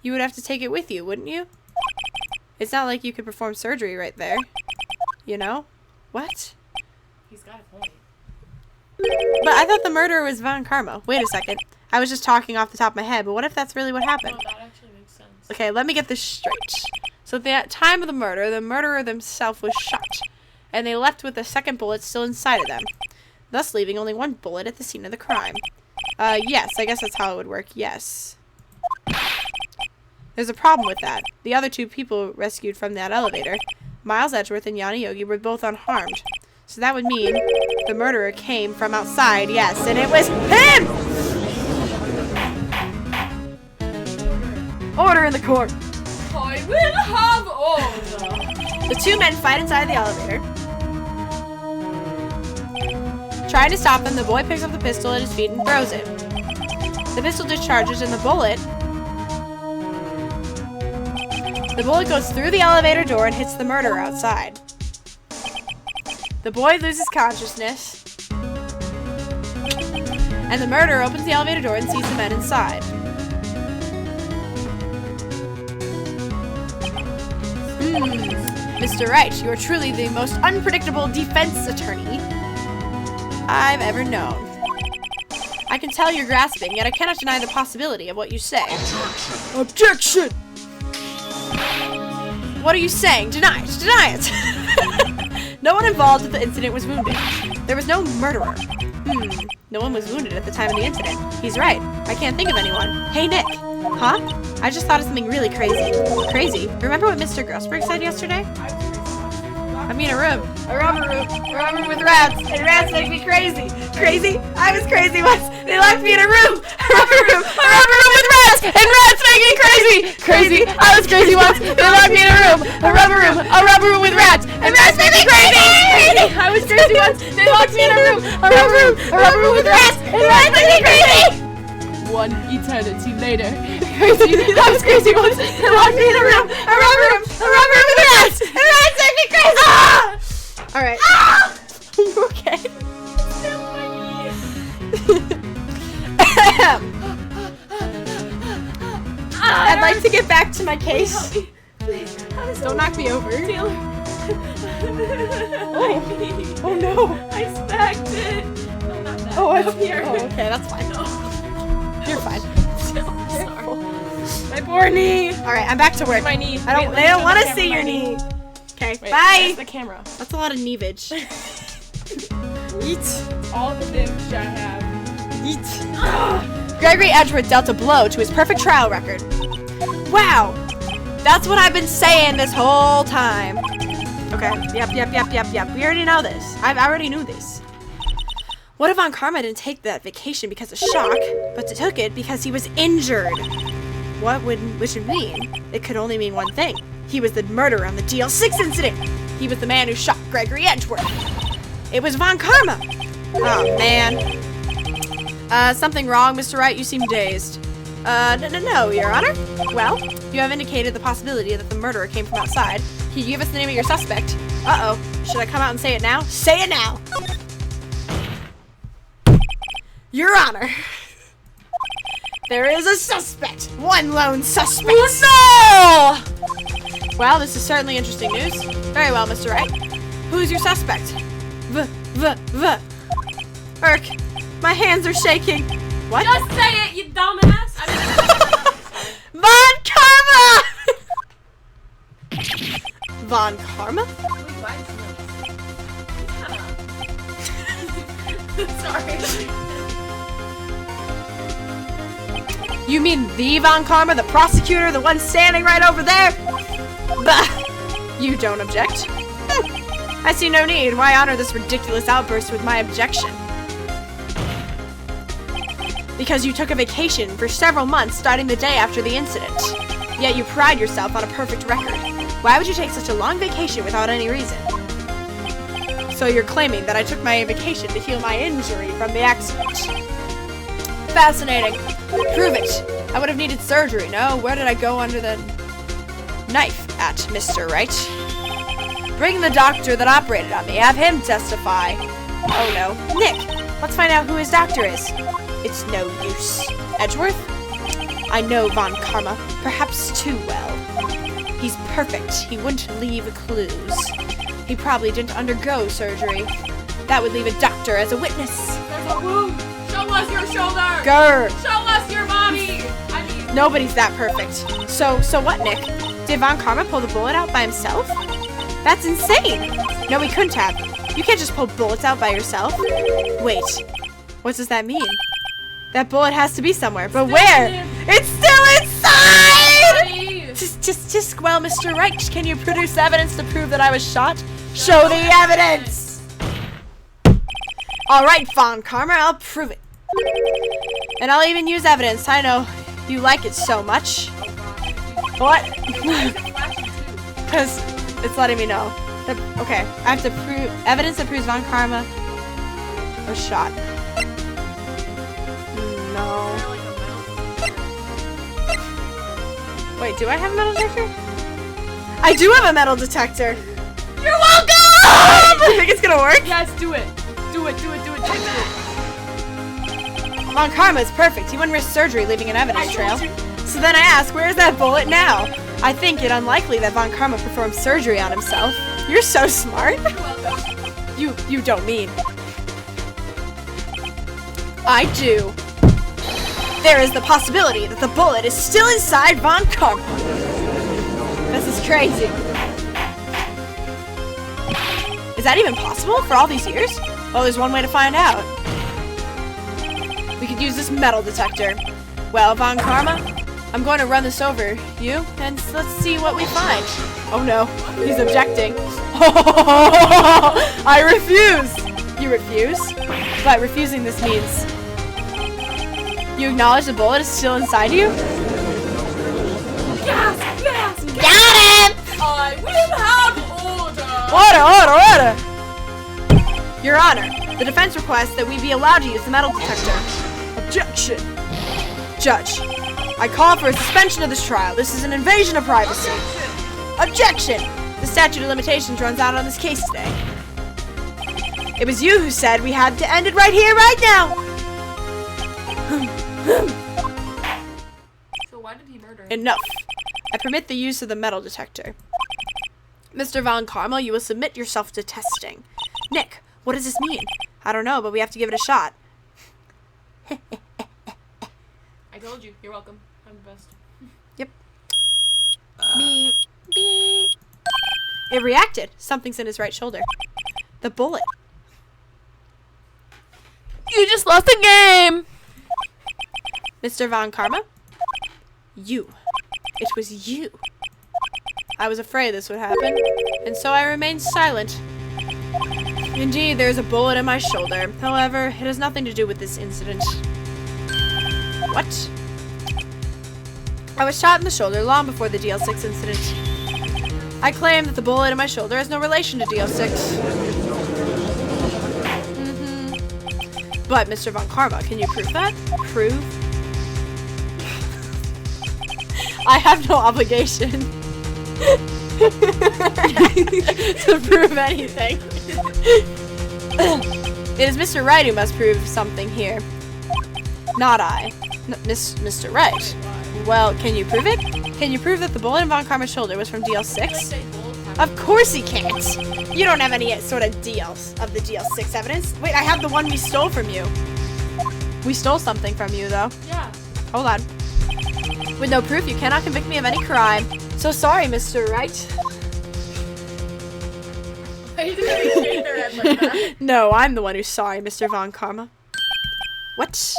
you would have to take it with you, wouldn't you? It's not like you could perform surgery right there. You know? What? He's got a point. But I thought the murderer was Von Karma. Wait a second. I was just talking off the top of my head, but what if that's really what happened? Oh, that actually makes sense. Okay, let me get this straight. So at the time of the murder, the murderer themselves was shot, and they left with the second bullet still inside of them, thus leaving only one bullet at the scene of the crime. Yes, I guess that's how it would work, yes. There's a problem with that. The other 2 people rescued from that elevator, Miles Edgeworth and Yanni Yogi, were both unharmed. So that would mean the murderer came from outside, yes, and it was him! Order in the court. I will have order. The 2 men fight inside the elevator. Trying to stop them, the boy picks up the pistol at his feet and throws it. The pistol discharges and the bullet goes through the elevator door and hits the murderer outside. The boy loses consciousness, and the murderer opens the elevator door and sees the men inside. Mr. Wright, you are truly the most unpredictable defense attorney I've ever known. I can tell you're grasping, yet I cannot deny the possibility of what you say. Objection! What are you saying? Deny it! Deny it! No one involved with the incident was wounded. There was no murderer. No one was wounded at the time of the incident. He's right. I can't think of anyone. Hey, Nick. Huh? I just thought of something really crazy. Crazy? Remember what Mr. Grossberg said yesterday? I'm in a room. A rubber room. A rubber room with rats. And rats make me crazy. Crazy? I was crazy once. They locked me in a room. A rubber room. A rubber room with rats. And rats make me crazy. Crazy? I was crazy once. They locked me in a room. A rubber room. A rubber room with rats. And rats make me crazy. Crazy? I was crazy once. They locked me in a room. A rubber room. A rubber room with rats. And rats make me crazy. One eternity later. Crazy? I was crazy once. They locked me in a room. A rubber room. A rubber room with rats. And rats make me crazy. Ah! All right. Ah! Are you okay? I'd like to get back to my case. Please. Don't knock me over. Taylor. Oh no. I smacked it. No, not that. Oh, Up here. Oh, okay, that's fine. No. You're fine. Sorry. My poor knee. All right, I'm back to work. My knee. I don't. Wait, they don't want to camera, see my your knee. Okay. Wait, Bye. That's the camera. That's a lot of kneevage. Yeet. All the things I have. Yeet. Gregory Edgeworth dealt a blow to his perfect trial record. Wow. That's what I've been saying this whole time. Okay. Yep. We already know this. I already knew this. What if Von Karma didn't take that vacation because of shock, but took it because he was injured? Which would mean it could only mean one thing. He was the murderer on the DL6 incident. He was the man who shot Gregory Edgeworth. It was Von Karma. Oh, man. Something wrong, Mr. Wright? You seem dazed. No, Your Honor. Well, you have indicated the possibility that the murderer came from outside. Can you give us the name of your suspect? Uh-oh. Should I come out and say it now? Say it now! Your Honor. There is a suspect. One lone suspect. Oh, no! Well, this is certainly interesting news. Very well, Mr. Wright. Who's your suspect? Irk, my hands are shaking. What? Just say it, you dumbass! Von Karma! Von Karma? Sorry. You mean the Von Karma, the prosecutor, the one standing right over there? Bah! You don't object? I see no need. Why honor this ridiculous outburst with my objection? Because you took a vacation for several months starting the day after the incident. Yet you pride yourself on a perfect record. Why would you take such a long vacation without any reason? So you're claiming that I took my vacation to heal my injury from the accident. Fascinating. Prove it. I would have needed surgery, no? Where did I go under the knife at, Mr. Wright? Bring the doctor that operated on me. Have him testify. Oh no. Nick, let's find out who his doctor is. It's no use. Edgeworth? I know Von Karma, perhaps too well. He's perfect. He wouldn't leave clues. He probably didn't undergo surgery. That would leave a doctor as a witness. There's a wound. Show us your shoulder. Grr. Show us your body. I mean, Nobody's that perfect. So what, Nick? Did Von Karma pull the bullet out by himself? That's insane. No, he couldn't have. You can't just pull bullets out by yourself. Wait. What does that mean? That bullet has to be somewhere, but where? It's still inside! Just, well, Mr. Wright, can you produce evidence to prove that I was shot? Show the evidence! Alright, Von Karma, I'll prove it. And I'll even use evidence. I know you like it so much. What? Because it's letting me know. Okay, I have to prove evidence that proves Von Karma was shot. No. Wait, do I have a metal detector? I do have a metal detector! You're welcome! You think it's gonna work? yes, do it. Do it. Von Karma is perfect. He wouldn't risk surgery leaving an evidence trail. So then I ask, where's that bullet now? I think it unlikely that Von Karma performed surgery on himself. You're so smart. You don't mean. I do. There is the possibility that the bullet is still inside Von Karma. This is crazy. Is that even possible for all these years? Well, there's one way to find out. We could use this metal detector. Well, Von Karma, I'm going to run this over you, and let's see what we find. Oh no, he's objecting. I refuse! You refuse? But refusing this means you acknowledge the bullet is still inside you? Yes! Got him! I will have order! Order! Your Honor, the defense requests that we be allowed to use the metal detector. Objection! Judge, I call for a suspension of this trial. This is an invasion of privacy. Objection! The statute of limitations runs out on this case today. It was you who said we had to end it right here, right now! So why did he murder him? Enough. I permit the use of the metal detector. Mr. Von Karma, you will submit yourself to testing. Nick, what does this mean? I don't know, but we have to give it a shot. I told you. You're welcome. I'm the best. Yep. Beep. Beep. It reacted. Something's in his right shoulder. The bullet. You just lost the game! Mr. Von Karma? You. It was you. I was afraid this would happen, and so I remained silent. Indeed, there is a bullet in my shoulder. However, it has nothing to do with this incident. What? I was shot in the shoulder long before the DL6 incident. I claim that the bullet in my shoulder has no relation to DL6. But, Mr. Von Karma, can you prove that? Prove? I have no obligation to prove anything. It is Mr. Wright who must prove something here. Not I. Mr. Wright. Well, can you prove it? Can you prove that the bullet in Von Karma's shoulder was from DL6? Of course he can't! You don't have any sort of deals of the DL6 evidence. Wait, I have the one we stole from you. We stole something from you, though. Yeah. Hold on. With no proof, you cannot convict me of any crime. So sorry, Mr. Wright. Why did they shake their head like that? No, I'm the one who's sorry, Mr. Von Karma. What?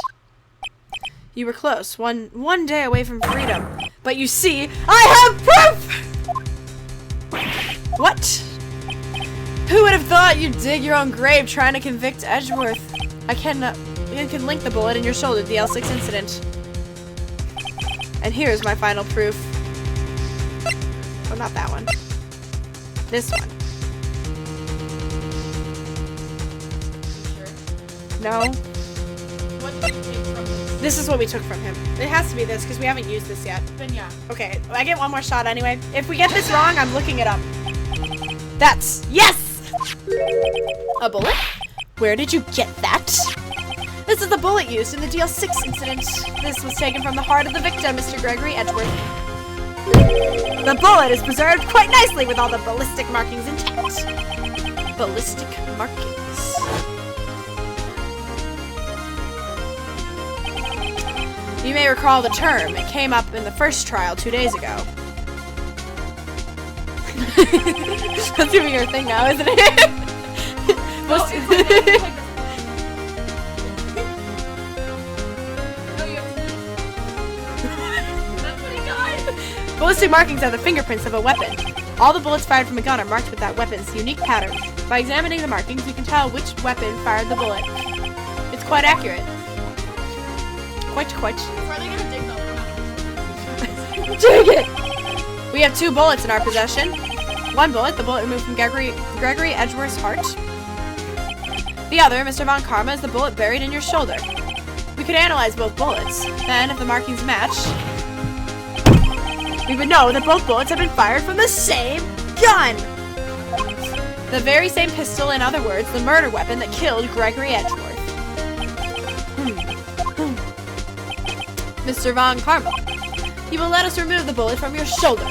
You were close, one day away from freedom. But you see, I have proof! What? Who would have thought you'd dig your own grave trying to convict Edgeworth? I can link the bullet in your shoulder to the L6 incident. And here's my final proof. Oh, not that one. This one. No. What did you take from this? This is what we took from him. It has to be this, because we haven't used this yet. Then yeah. Okay, I get one more shot anyway. If we get this wrong, I'm looking it up. That's... Yes! A bullet? Where did you get that? This is the bullet used in the DL6 incident. This was taken from the heart of the victim, Mr. Gregory Edgeworth. The bullet is preserved quite nicely with all the ballistic markings intact. Ballistic markings. You may recall the term. It came up in the first trial 2 days ago. That's gonna be your thing now, isn't it? No, it's like this. No, you have to. That's what he got. Ballistic markings are the fingerprints of a weapon. All the bullets fired from a gun are marked with that weapon's unique pattern. By examining the markings, you can tell which weapon fired the bullet. It's quite accurate. Quite. Are they gonna dig them? Dig it! We have 2 bullets in our possession. One bullet, the bullet removed from Gregory Edgeworth's heart. The other, Mr. Von Karma, is the bullet buried in your shoulder. We could analyze both bullets. Then, if the markings match, we would know that both bullets have been fired from the same gun! The very same pistol, in other words, the murder weapon that killed Gregory Edgeworth. Mr. Von Karma, you will let us remove the bullet from your shoulder.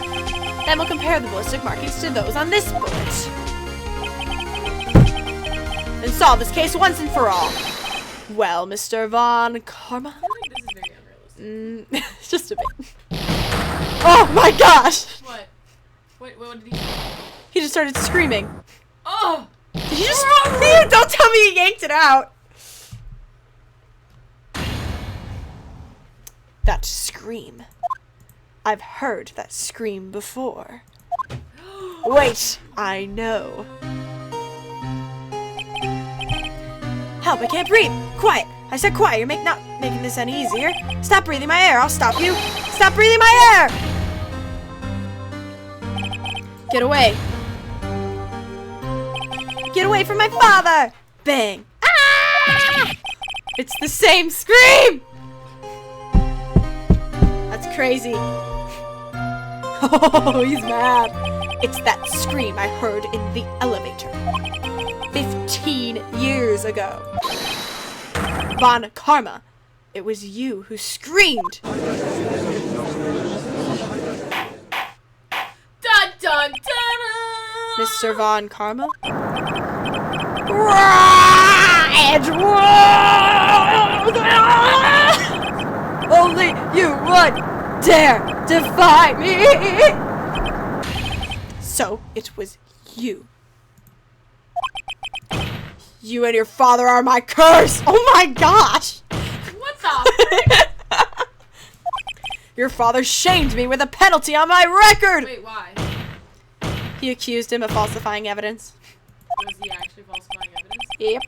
Then we'll compare the ballistic markings to those on this bullet. And solve this case once and for all. Well, Mr. Von Karma? I feel like this is very unrealistic. Just a bit. Oh my gosh! What? Wait, what did he say? He just started screaming. Oh! Did he just... Don't tell me he yanked it out! That scream. I've heard that scream before. Wait, I know. Help, I can't breathe. Quiet. I said quiet. You're not making this any easier. Stop breathing my air. I'll stop you. Stop breathing my air! Get away. Get away from my father! Bang. Ah! It's the same scream! That's crazy. Oh, he's mad. It's that scream I heard in the elevator 15 years ago. Von Karma, it was you who screamed. Dun dun dun! Mr. Von Karma? Only you would dare defy me! So, it was you. You and your father are my curse! Oh my gosh! What the? Your father shamed me with a penalty on my record! Wait, why? He accused him of falsifying evidence. Was he actually falsifying evidence? Yep.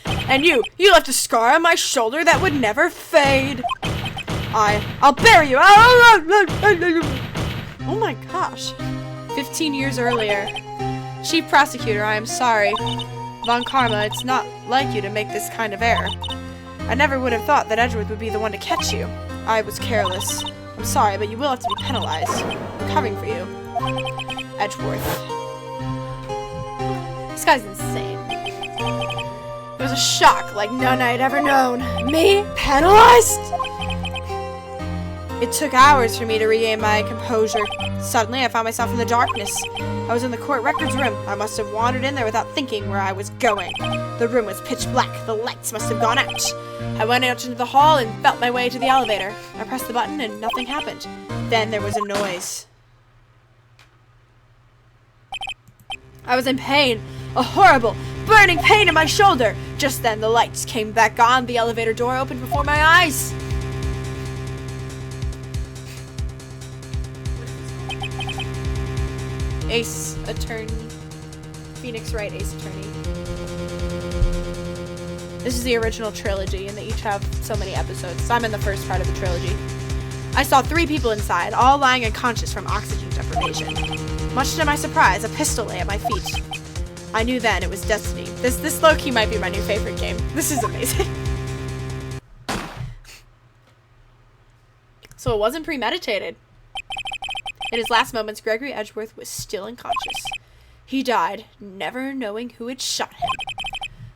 Okay. And you left a scar on my shoulder that would never fade. I'll bury you. Oh my gosh. 15 years earlier. Chief Prosecutor, I am sorry. Von Karma, it's not like you to make this kind of error. I never would have thought that Edgeworth would be the one to catch you. I was careless. I'm sorry, but you will have to be penalized. I'm covering for you. Edgeworth. This guy's insane. It was a shock like none I'd ever known. Me? Penalized? It took hours for me to regain my composure. Suddenly, I found myself in the darkness. I was in the court records room. I must have wandered in there without thinking where I was going. The room was pitch black. The lights must have gone out. I went out into the hall and felt my way to the elevator. I pressed the button and nothing happened. Then there was a noise. I was in pain. A horrible, burning pain in my shoulder. Just then, the lights came back on. The elevator door opened before my eyes. Ace Attorney. Phoenix Wright Ace Attorney. This is the original trilogy, and they each have so many episodes. So I'm in the first part of the trilogy. I saw 3 people inside, all lying unconscious from oxygen deprivation. Much to my surprise, a pistol lay at my feet. I knew then it was destiny. This low-key might be my new favorite game. This is amazing. So it wasn't premeditated. In his last moments, Gregory Edgeworth was still unconscious. He died, never knowing who had shot him.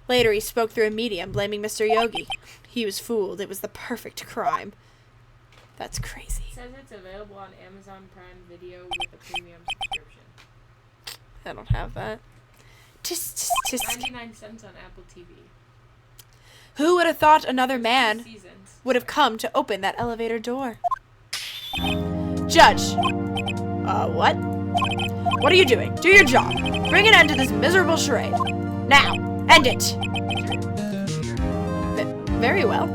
Later, he spoke through a medium, blaming Mr. Yogi. He was fooled. It was the perfect crime. That's crazy. It says it's available on Amazon Prime Video with a premium subscription. I don't have that. Just. 99 cents on Apple TV. Who would have thought another man Seasons. would have come to open that elevator door? Judge. What? What are you doing? Do your job. Bring an end to this miserable charade. Now, end it. Very well.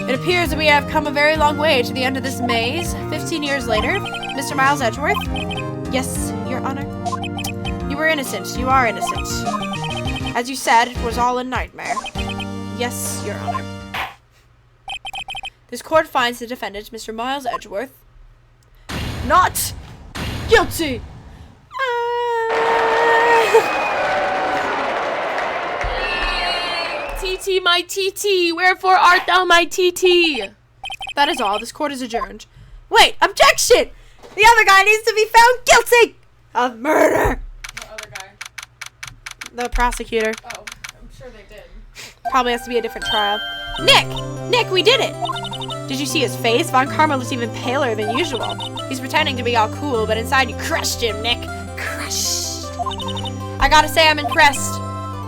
It appears that we have come a very long way to the end of this maze. 15 years later, Mr. Miles Edgeworth. Yes, Your Honor. You were innocent. You are innocent. As you said, it was all a nightmare. Yes, Your Honor. This court finds the defendant, Mr. Miles Edgeworth, not guilty. TT, my TT, wherefore art thou my TT? That is all. This court is adjourned. Wait, objection! The other guy needs to be found guilty of murder. What other guy? The prosecutor. Oh, I'm sure they did. Probably has to be a different trial. Nick, we did it. Did you see his face? Von Karma looks even paler than usual. He's pretending to be all cool, but inside you crushed him, Nick. Crushed. I gotta say I'm impressed.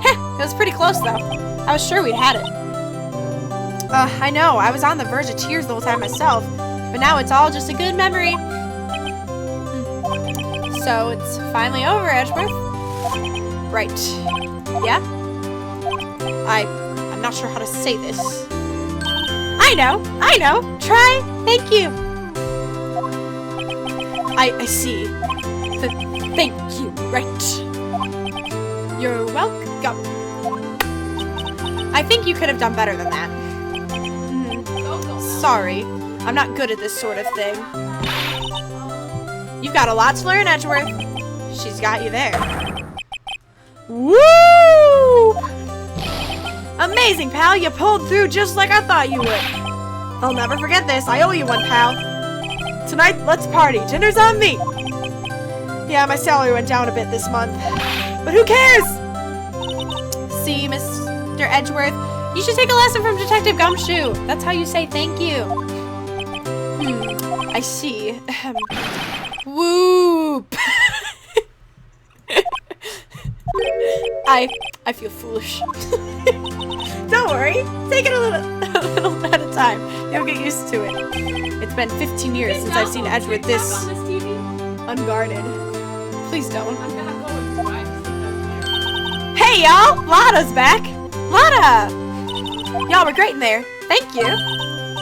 Heh, it was pretty close though. I was sure we'd had it. I know, I was on the verge of tears the whole time myself, but now it's all just a good memory. So it's finally over, Edgeworth. Right. Yeah? I'm not sure how to say this. I know. Try. Thank you. I see. Thank you. Right. You're welcome. I think you could have done better than that. Sorry. I'm not good at this sort of thing. You've got a lot to learn, Edgeworth. She's got you there. Woo! Amazing, pal. You pulled through just like I thought you would. I'll never forget this. I owe you one, pal. Tonight, let's party. Dinner's on me. Yeah, my salary went down a bit this month. But who cares? See, Mr. Edgeworth, you should take a lesson from Detective Gumshoe. That's how you say thank you. I see. Whoop. I feel foolish. Don't worry. Take it a little at a time. You'll get used to it. It's been 15 years since I've seen Edgeworth this on this TV? unguarded. Please don't. I'm gonna go and try to see that. Hey, y'all! Lada's back! Lada! Y'all were great in there. Thank you.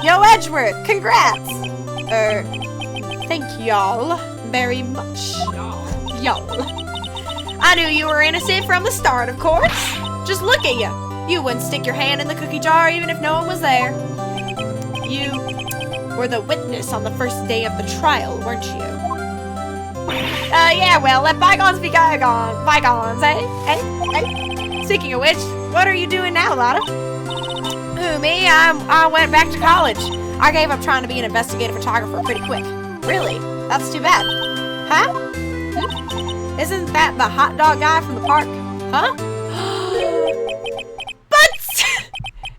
Yo, Edgeworth, congrats! Thank y'all very much. Y'all. I knew you were innocent from the start, of course. Just look at you. You wouldn't stick your hand in the cookie jar even if no one was there. You were the witness on the first day of the trial, weren't you? Yeah, well, let bygones be bygones, eh? Speaking of which, what are you doing now, Lada? Who, me? I went back to college. I gave up trying to be an investigative photographer pretty quick. Really? That's too bad. Huh? Isn't that the hot dog guy from the park? Huh? But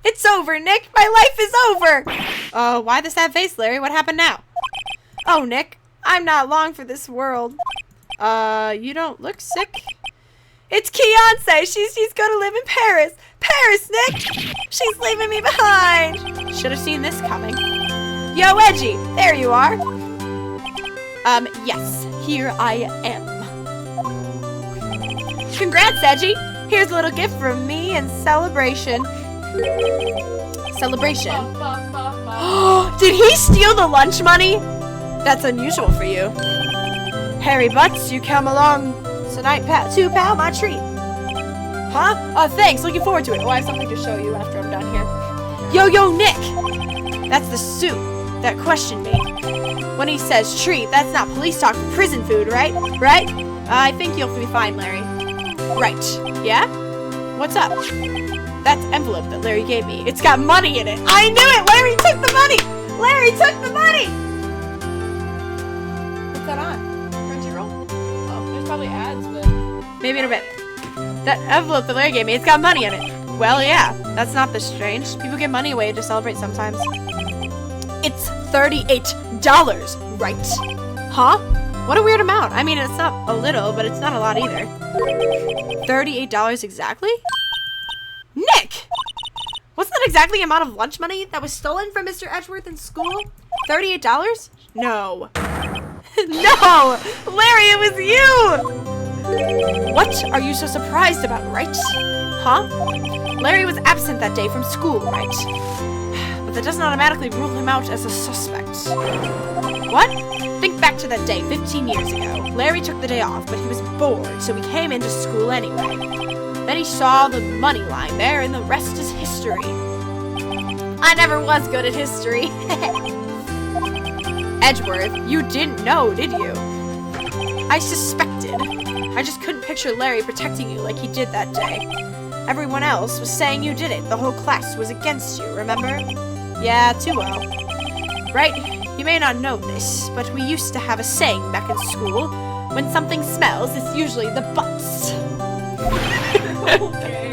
it's over, Nick. My life is over. Oh, why the sad face, Larry? What happened now? Oh, Nick, I'm not long for this world. You don't look sick. It's Keonce. She's gonna live in Paris. Paris, Nick. She's leaving me behind. Should have seen this coming. Yo, Edgy, there you are. Yes, here I am. Congrats, Edgy. Here's a little gift from me in celebration. Celebration? Did he steal the lunch money? That's unusual for you. Harry Butts, you come along tonight, too, pal, my treat. Huh? Oh, thanks, looking forward to it. Oh, I have something to show you after I'm done here. Yo, Nick! That's the suit that questioned me. When he says treat, that's not police talk for prison food, right? Right? I think you'll be fine, Larry. Right. Yeah? What's up? That's envelope that Larry gave me. It's got money in it. I knew it! Larry took the money! Larry took the money! What's that on? Crunchyroll? Oh, there's probably ads, but Maybe in a bit. That envelope that Larry gave me, it's got money in it. Well, yeah. That's not this strange. People give money away to celebrate sometimes. It's $38, right? Huh? What a weird amount. I mean, it's not a little, but it's not a lot either. $38 exactly? Nick! Wasn't that exactly the amount of lunch money that was stolen from Mr. Edgeworth in school? $38? No. No! Larry, it was you! What are you so surprised about, right? Huh? Larry was absent that day from school, right? But that doesn't automatically rule him out as a suspect. What? Think back to that day 15 years ago. Larry took the day off, but he was bored, so he came into school anyway. Then he saw the money lying there, and the rest is history. I never was good at history. Edgeworth, you didn't know, did you? I suspected. I just couldn't picture Larry protecting you like he did that day. Everyone else was saying you did it. The whole class was against you, remember? Yeah, too well. Right? You may not know this, but we used to have a saying back in school. When something smells, it's usually the butts. okay.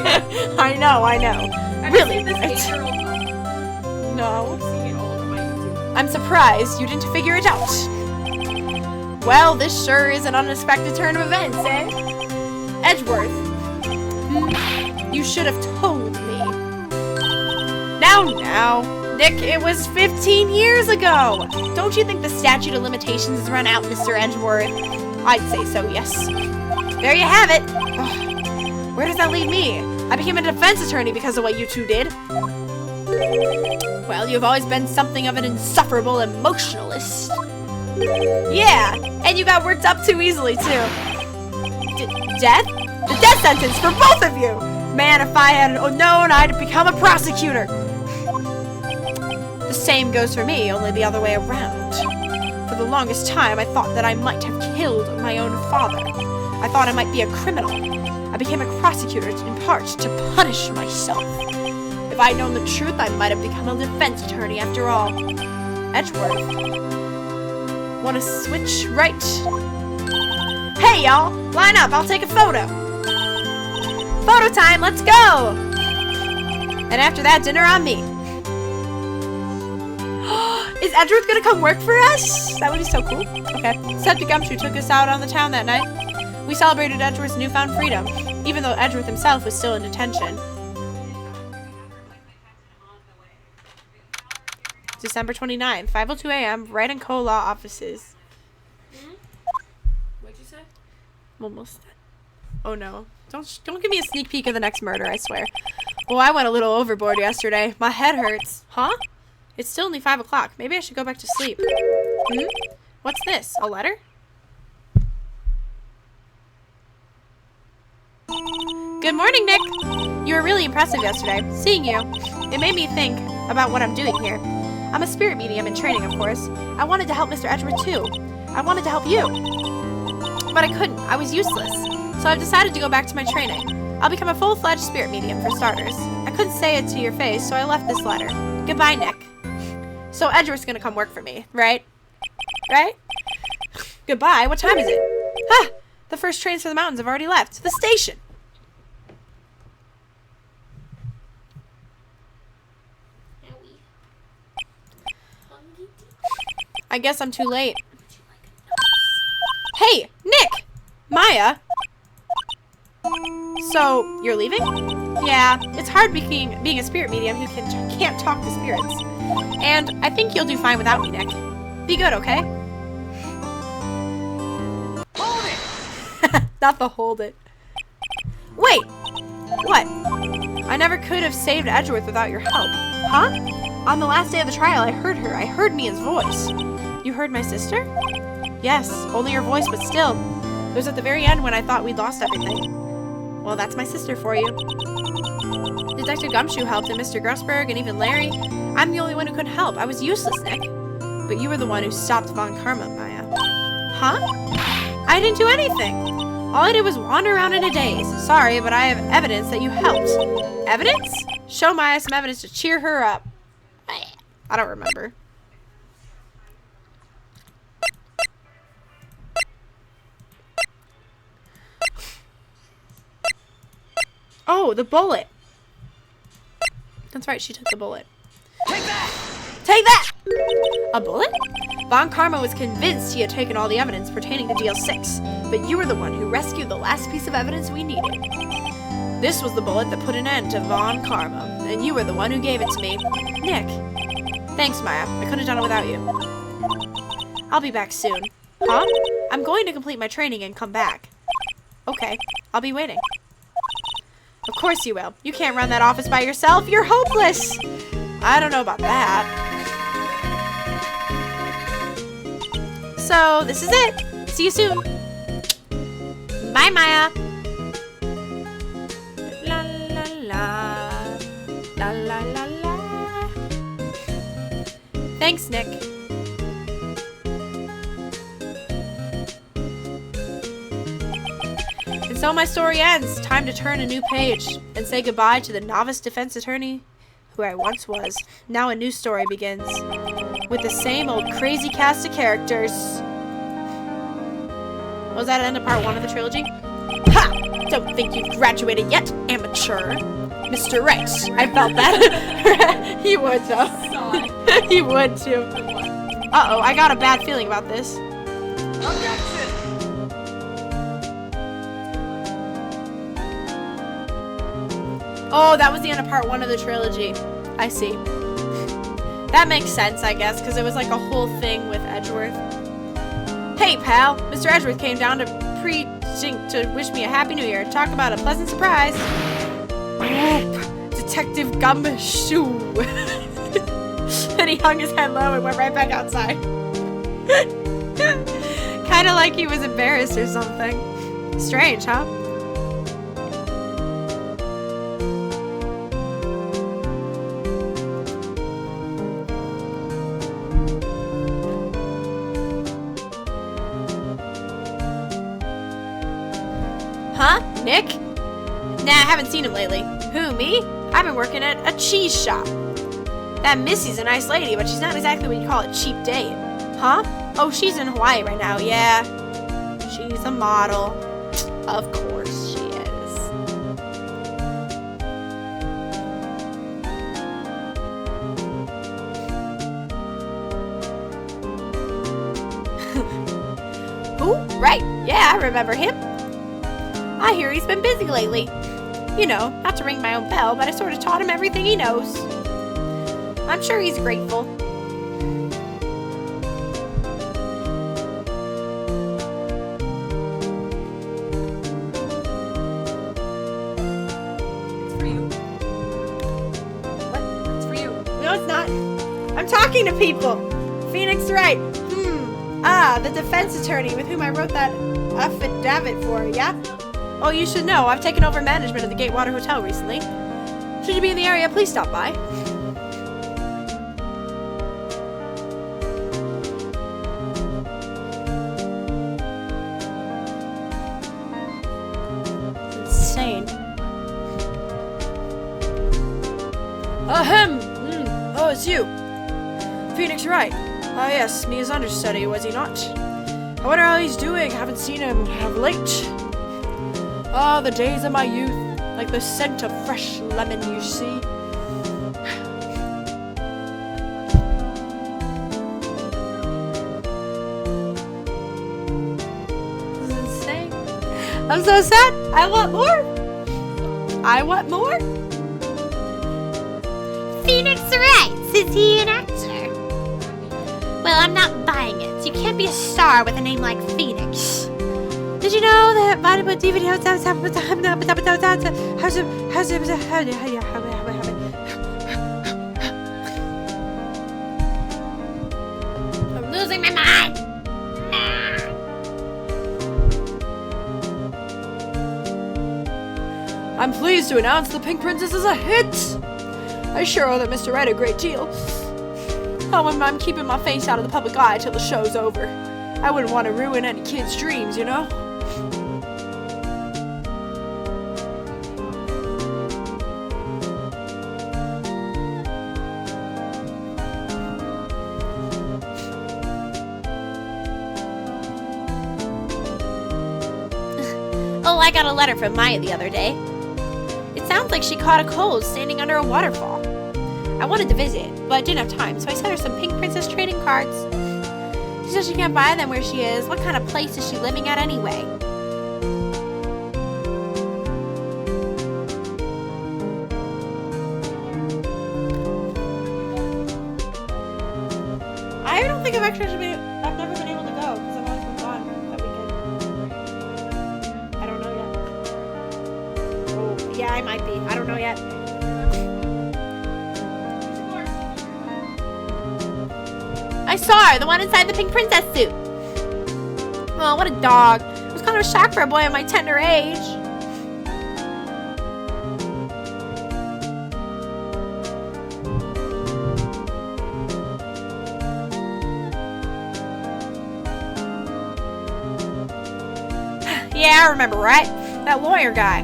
I know. I've Really? seen this 8-year-old No. I'm seeing it all over my YouTube. I'm surprised you didn't figure it out. Well, this sure is an unexpected turn of events, eh? Edgeworth. You should have told me. Now. Nick, it was 15 years ago. Don't you think the statute of limitations has run out, Mr. Edgeworth? I'd say so, yes. There you have it. Ugh. Where does that leave me? I became a defense attorney because of what you two did. Well, you've always been something of an insufferable emotionalist. Yeah, and you got worked up too easily, too. Death? The death sentence for both of you! Man, if I had known, I'd become a prosecutor. The same goes for me, only the other way around. For the longest time, I thought that I might have killed my own father. I thought I might be a criminal. I became a prosecutor in part to punish myself. If I'd known the truth, I might have become a defense attorney after all. Edgeworth. Want to switch right? Hey, y'all! Line up, I'll take a photo. Photo time, let's go! And after that, dinner on me. Is Edgeworth gonna come work for us? That would be so cool. Okay. Septic Gumshoe took us out on the town that night. We celebrated Edgeworth's newfound freedom, even though Edgeworth himself was still in detention. December 29th, 5:02 a.m., Wright and Co. Law Offices. What'd you say? Almost. Oh no. Don't give me a sneak peek of the next murder, I swear. Well, I went a little overboard yesterday. My head hurts. Huh? It's still only 5 o'clock. Maybe I should go back to sleep. What's this? A letter? Good morning, Nick. You were really impressive yesterday. Seeing you, it made me think about what I'm doing here. I'm a spirit medium in training, of course. I wanted to help Mr. Edgeworth, too. I wanted to help you. But I couldn't. I was useless. So I've decided to go back to my training. I'll become a full-fledged spirit medium, for starters. I couldn't say it to your face, so I left this letter. Goodbye, Nick. So Edgeworth's gonna come work for me, right? Right? Goodbye. What time is it? Ah! The first trains for the mountains have already left. The station! I guess I'm too late. Hey, Nick! Maya! So, you're leaving? Yeah, it's hard being a spirit medium who can't talk to spirits. And I think you'll do fine without me, Nick. Be good, okay? Hold it! Not the hold it. Wait! What? I never could have saved Edgeworth without your help. Huh? On the last day of the trial, I heard her. I heard Mia's voice. You heard my sister? Yes, only her voice, but still. It was at the very end when I thought we'd lost everything. Well, that's my sister for you. Detective Gumshoe helped, and Mr. Grussberg, and even Larry. I'm the only one who couldn't help. I was useless, Nick. But you were the one who stopped Von Karma, Maya. Huh? I didn't do anything. All I did was wander around in a daze. Sorry, but I have evidence that you helped. Evidence? Show Maya some evidence to cheer her up. I don't remember. Oh, the bullet. That's right, she took the bullet. Take that! Take that! A bullet? Von Karma was convinced he had taken all the evidence pertaining to DL6, but you were the one who rescued the last piece of evidence we needed. This was the bullet that put an end to Von Karma, and you were the one who gave it to me. Nick. Thanks, Maya. I couldn't have done it without you. I'll be back soon. Huh? I'm going to complete my training and come back. Okay, I'll be waiting. Of course you will. You can't run that office by yourself. You're hopeless. I don't know about that. So, this is it. See you soon. Bye, Maya. La la la. La la la la. Thanks, Nick. And so my story ends. Time to turn a new page and say goodbye to the novice defense attorney who I once was. Now a new story begins with the same old crazy cast of characters. Was that end of part 1 of the trilogy? Ha! Don't think you've graduated yet, amateur. Mr. Wright, I felt that. He would though. He would too. Uh-oh, I got a bad feeling about this. Objection! Oh, that was the end of part 1 of the trilogy. I see. That makes sense, I guess, because it was like a whole thing with Edgeworth. Hey, pal. Mr. Edgeworth came down to precinct to wish me a happy new year. Talk about a pleasant surprise. Whoop. Detective Gumshoe. And he hung his head low and went right back outside. Kind of like he was embarrassed or something. Strange, huh? Huh? Nick? Nah, I haven't seen him lately. Who, me? I've been working at a cheese shop. That Missy's a nice lady, but she's not exactly what you call a cheap date. Huh? Oh, she's in Hawaii right now, yeah. She's a model. Of course she is. Who? Right, yeah, I remember him. I hear he's been busy lately. You know, not to ring my own bell, but I sort of taught him everything he knows. I'm sure he's grateful. I'm talking to people. Phoenix Wright. The defense attorney with whom I wrote that affidavit for, yeah? Oh, you should know. I've taken over management of the Gatewater Hotel recently. Should you be in the area, please stop by. Insane. Ahem! Oh, it's you. Phoenix Wright. Ah, yes, me as understudy, was he not? I wonder how he's doing. Haven't seen him of late. Ah, the days of my youth. Like the scent of fresh lemon, you see. This is insane. I'm so sad. I want more. I want more. Phoenix Wright, is he an actor? Well, I'm not buying it. You can't be a star with a name like Phoenix. Did you know that Bible DVD I'm losing my mind. I'm pleased to announce The Pink Princess is a hit. I sure owe that Mr. Wright a great deal. However, I'm keeping my face out of the public eye till the show's over. I wouldn't want to ruin any kid's dreams, you know? Oh, I got a letter from Maya the other day. It sounds like she caught a cold standing under a waterfall. I wanted to visit, but didn't have time, so I sent her some Pink Princess trading cards. She says she can't buy them where she is. What kind of place is she living at anyway? I don't think I've never been able to go because I've always been gone that weekend. I don't know yet. Oh, yeah, I might be. I don't know yet. I saw her, the one inside the Pink Princess suit. Oh, what a dog. It was kind of a shock for a boy of my tender age. Yeah, I remember, right? That lawyer guy.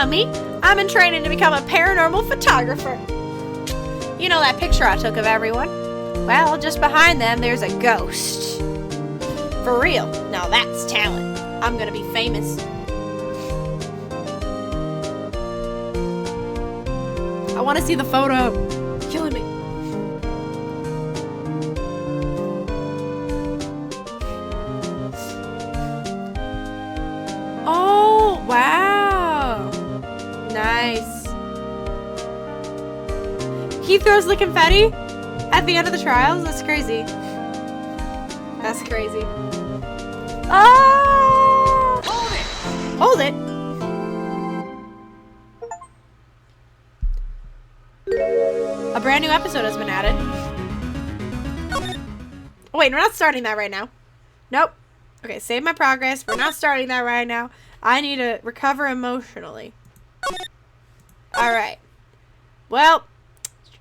Me? I'm in training to become a paranormal photographer. You know that picture I took of everyone? Well, just behind them, there's a ghost. For real. Now that's talent. I'm gonna be famous. I want to see the photo. Killing me. Oh, wow. Nice. He throws the confetti at the end of the trials? That's crazy. That's crazy. Oh! Hold it! Hold it. A brand new episode has been added. Oh, wait, we're not starting that right now. Nope. Okay, save my progress. We're not starting that right now. I need to recover emotionally. Alright. Well,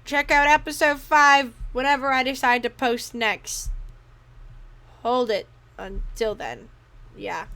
check out episode 5 whenever I decide to post next. Hold it until then. Yeah.